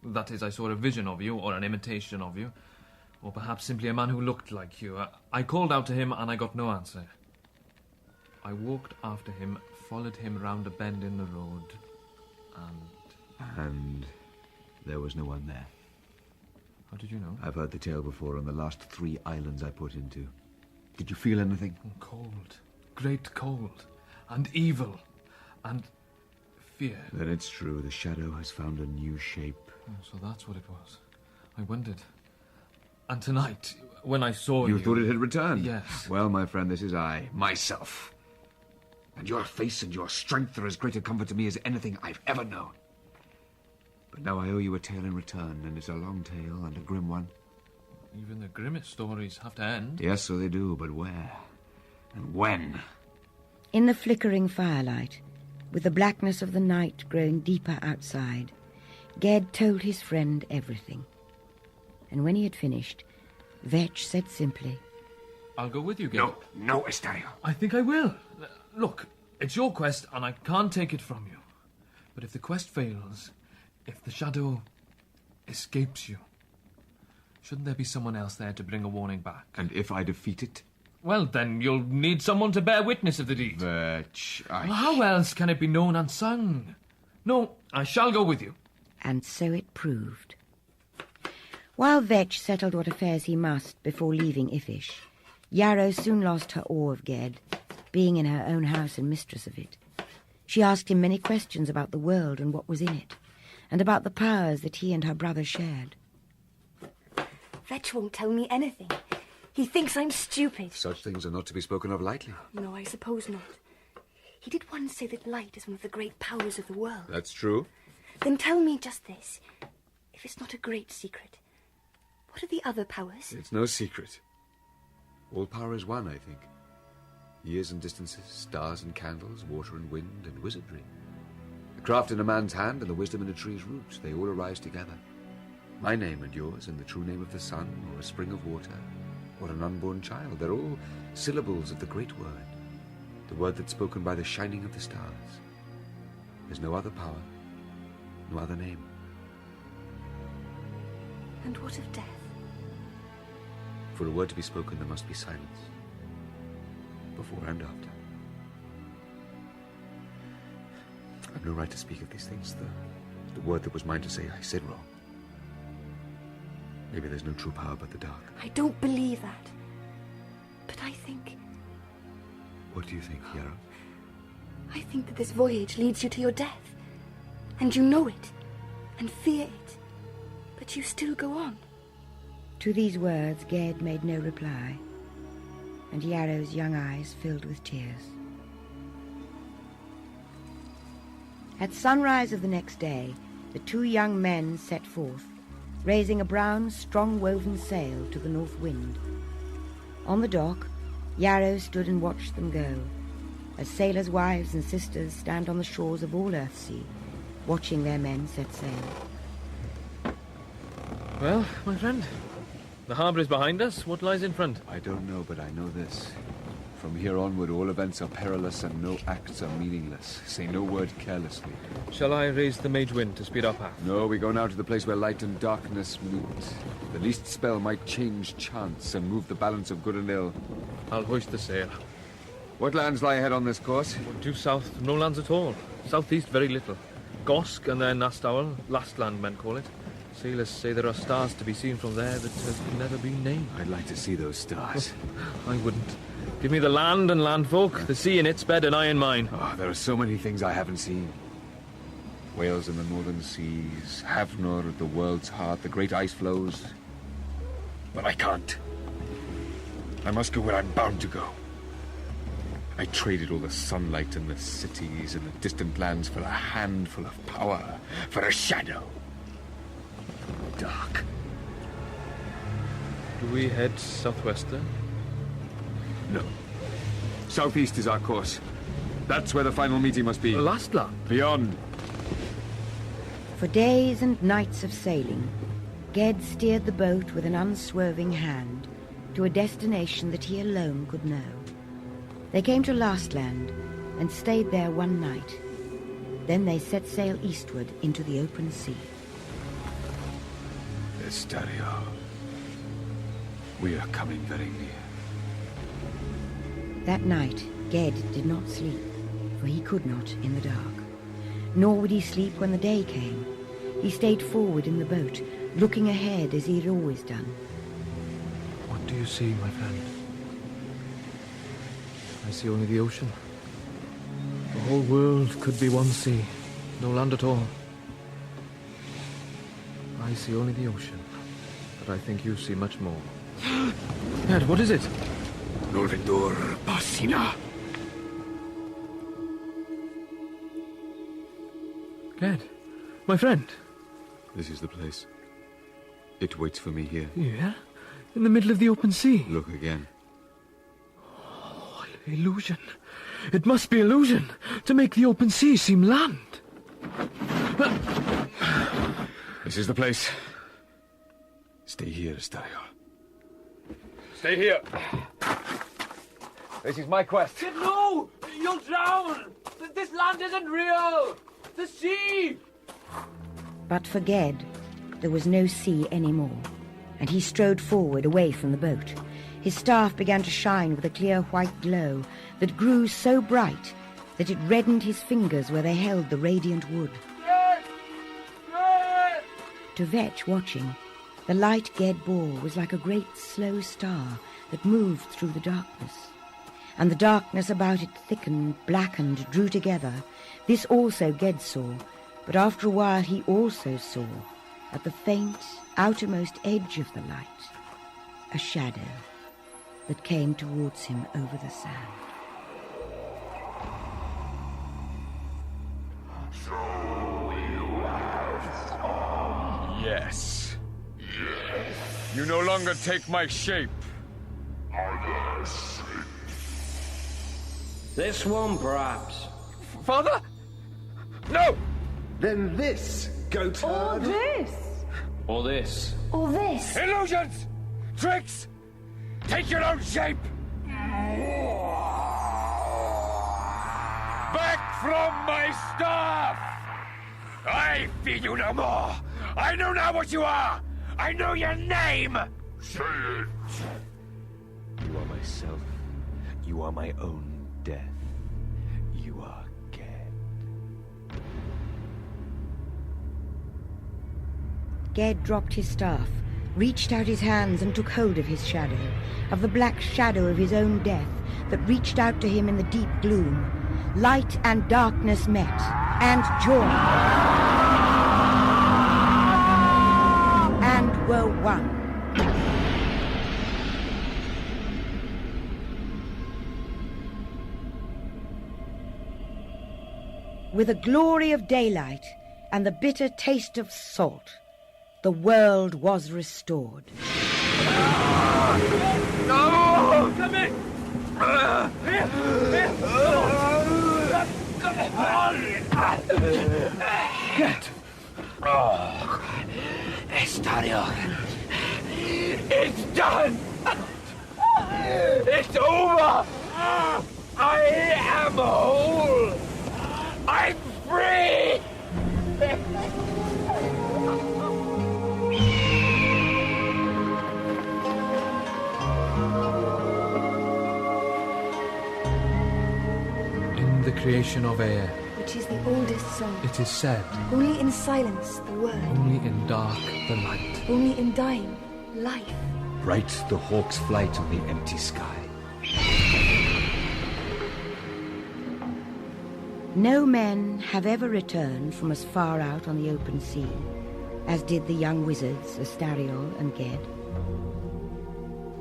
That is, I saw a vision of you, or an imitation of you. Or perhaps simply a man who looked like you. I called out to him, and I got no answer. I walked after him, followed him round a bend in the road, And there was no one there. How did you know? I've heard the tale before on the last 3 islands I put into. Did you feel anything? Cold. Great cold. And evil. And fear. Then it's true. The shadow has found a new shape. Oh, so that's what it was. I wondered. And tonight, when I saw you... You thought it had returned? Yes. Well, my friend, this is I, myself. And your face and your strength are as great a comfort to me as anything I've ever known. But now I owe you a tale in return, and it's a long tale and a grim one. Even the grimmest stories have to end. Yes, so they do, but where? And when? In the flickering firelight, with the blackness of the night growing deeper outside, Ged told his friend everything. And when he had finished, Vetch said simply, I'll go with you, Ged. No, Estario. I think I will. Look, it's your quest, and I can't take it from you. But if the quest fails, if the shadow escapes you, shouldn't there be someone else there to bring a warning back? And if I defeat it? Well, then you'll need someone to bear witness of the deed. Vetch, Well, how else can it be known and sung? No, I shall go with you. And so it proved. While Vetch settled what affairs he must before leaving Ifish, Yarrow soon lost her awe of Ged, being in her own house and mistress of it. She asked him many questions about the world and what was in it, and about the powers that he and her brother shared. Vetch won't tell me anything. He thinks I'm stupid. Such things are not to be spoken of lightly. No, I suppose not. He did once say that light is one of the great powers of the world. That's true. Then tell me just this. If it's not a great secret, what are the other powers? It's no secret. All power is one, I think. Years and distances, stars and candles, water and wind, and wizardry. The craft in a man's hand and the wisdom in a tree's roots, they all arise together. My name and yours, and the true name of the sun, or a spring of water, or an unborn child, they're all syllables of the great word, the word that's spoken by the shining of the stars. There's no other power, no other name. And what of death? For a word to be spoken, there must be silence, before and after. I've no right to speak of these things. The word that was mine to say, I said wrong. Maybe there's no true power but the dark. I don't believe that. But I think... What do you think, Yarrow? I think that this voyage leads you to your death. And you know it. And fear it. But you still go on. To these words, Ged made no reply, and Yarrow's young eyes filled with tears. At sunrise of the next day, the 2 young men set forth, raising a brown, strong-woven sail to the north wind. On the dock, Yarrow stood and watched them go, as sailors' wives and sisters stand on the shores of all Earthsea, watching their men set sail. Well, my friend, the harbour is behind us. What lies in front? I don't know, but I know this. From here onward, all events are perilous and no acts are meaningless. Say no word carelessly. Shall I raise the mage wind to speed our path? No, we go now to the place where light and darkness meet. The least spell might change chance and move the balance of good and ill. I'll hoist the sail. What lands lie ahead on this course? Due south, no lands at all. Southeast, very little. Gosk and then Nastaul, last land men call it. Sailors say there are stars to be seen from there that have never been named. I'd like to see those stars. I wouldn't. Give me the land and landfolk, the sea in its bed and I in mine. Oh, there are so many things I haven't seen. Whales in the northern seas, Havnor at the world's heart, the great ice flows. But I can't. I must go where I'm bound to go. I traded all the sunlight and the cities and the distant lands for a handful of power, for a shadow. Dark. Do we head southwest then? No. Southeast is our course. That's where the final meeting must be. The last land? Beyond. For days and nights of sailing, Ged steered the boat with an unswerving hand to a destination that he alone could know. They came to Lastland and stayed there one night. Then they set sail eastward into the open sea. Estario. We are coming very near. That night, Ged did not sleep, for he could not in the dark. Nor would he sleep when the day came. He stayed forward in the boat, looking ahead as he had always done. What do you see, my friend? I see only the ocean. The whole world could be one sea, no land at all. I see only the ocean, but I think you see much more. Ed, what is it? Norvendur Basina. Ged, my friend. This is the place. It waits for me here. Yeah? In the middle of the open sea? Look again. Oh, illusion. It must be illusion to make the open sea seem land. This is the place. Stay here, Estario. Stay here. This is my quest. No! You'll drown! This land isn't real! The sea! But for Ged, there was no sea anymore, and he strode forward away from the boat. His staff began to shine with a clear white glow that grew so bright that it reddened his fingers where they held the radiant wood. To Vetch watching, the light Ged bore was like a great slow star that moved through the darkness. And the darkness about it thickened, blackened, drew together. This also Ged saw, but after a while he also saw, at the faint, outermost edge of the light, a shadow that came towards him over the sand. Yes. You no longer take my shape. This one, perhaps. Father? No! Then this, goatherd. Or this. Or this. Or this. Illusions! Tricks! Take your own shape! Back from my staff! I feed you no more! I know now what you are! I know your name! Say it! You are myself. You are my own death. You are Ged. Ged dropped his staff, reached out his hands and took hold of his shadow, of the black shadow of his own death that reached out to him in the deep gloom. Light and darkness met, and joined, and were one. With the glory of daylight and the bitter taste of salt, the world was restored. No! Come in! Get! Oh, Estario. It's done! It's over! I am whole! I'm free! In the creation of air, Which is the oldest song. it is said, Only in silence, the word. only in dark the light. Only in dying, life. Bright the hawk's flight on the empty sky. No men have ever returned from as far out on the open sea as did the young wizards, Astariel and Ged.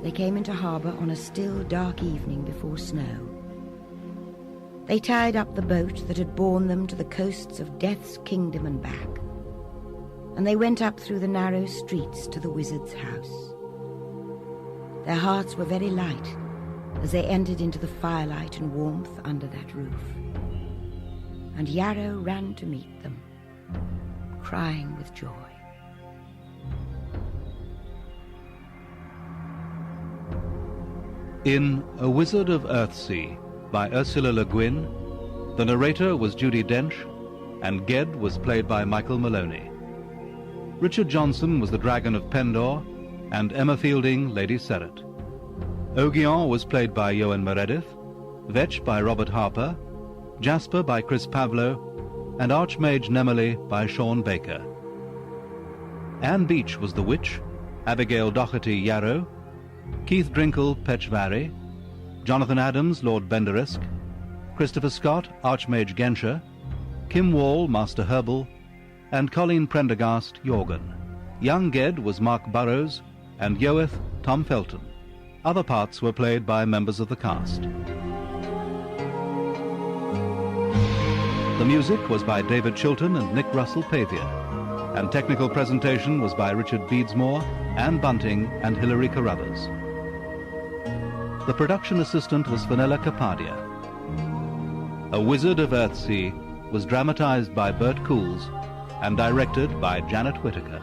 They came into harbour on a still, dark evening before snow, They tied up the boat that had borne them to the coasts of Death's Kingdom and back, and they went up through the narrow streets to the wizard's house. Their hearts were very light as they entered into the firelight and warmth under that roof. And Yarrow ran to meet them, crying with joy. In A Wizard of Earthsea by Ursula Le Guin, the narrator was Judi Dench, and Ged was played by Michael Maloney. Richard Johnson was the Dragon of Pendor, and Emma Fielding, Lady Serret. Ogion was played by Ewan Meredith, Vetch by Robert Harper, Jasper by Chris Pavlo, and Archmage Nemely by Sean Baker. Anne Beach was the Witch, Abigail Doherty Yarrow, Keith Drinkle Petchvari, Jonathan Adams Lord Benderisk, Christopher Scott Archmage Genscher, Kim Wall Master Herbal, and Colleen Prendergast Jorgen. Young Ged was Mark Burrows, and Yoeth Tom Felton. Other parts were played by members of the cast. The music was by David Chilton and Nick Russell Pavier, and technical presentation was by Richard Beadsmore, Anne Bunting, and Hilary Carruthers. The production assistant was Fenella Capadia. A Wizard of Earthsea was dramatized by Bert Coules and directed by Janet Whittaker.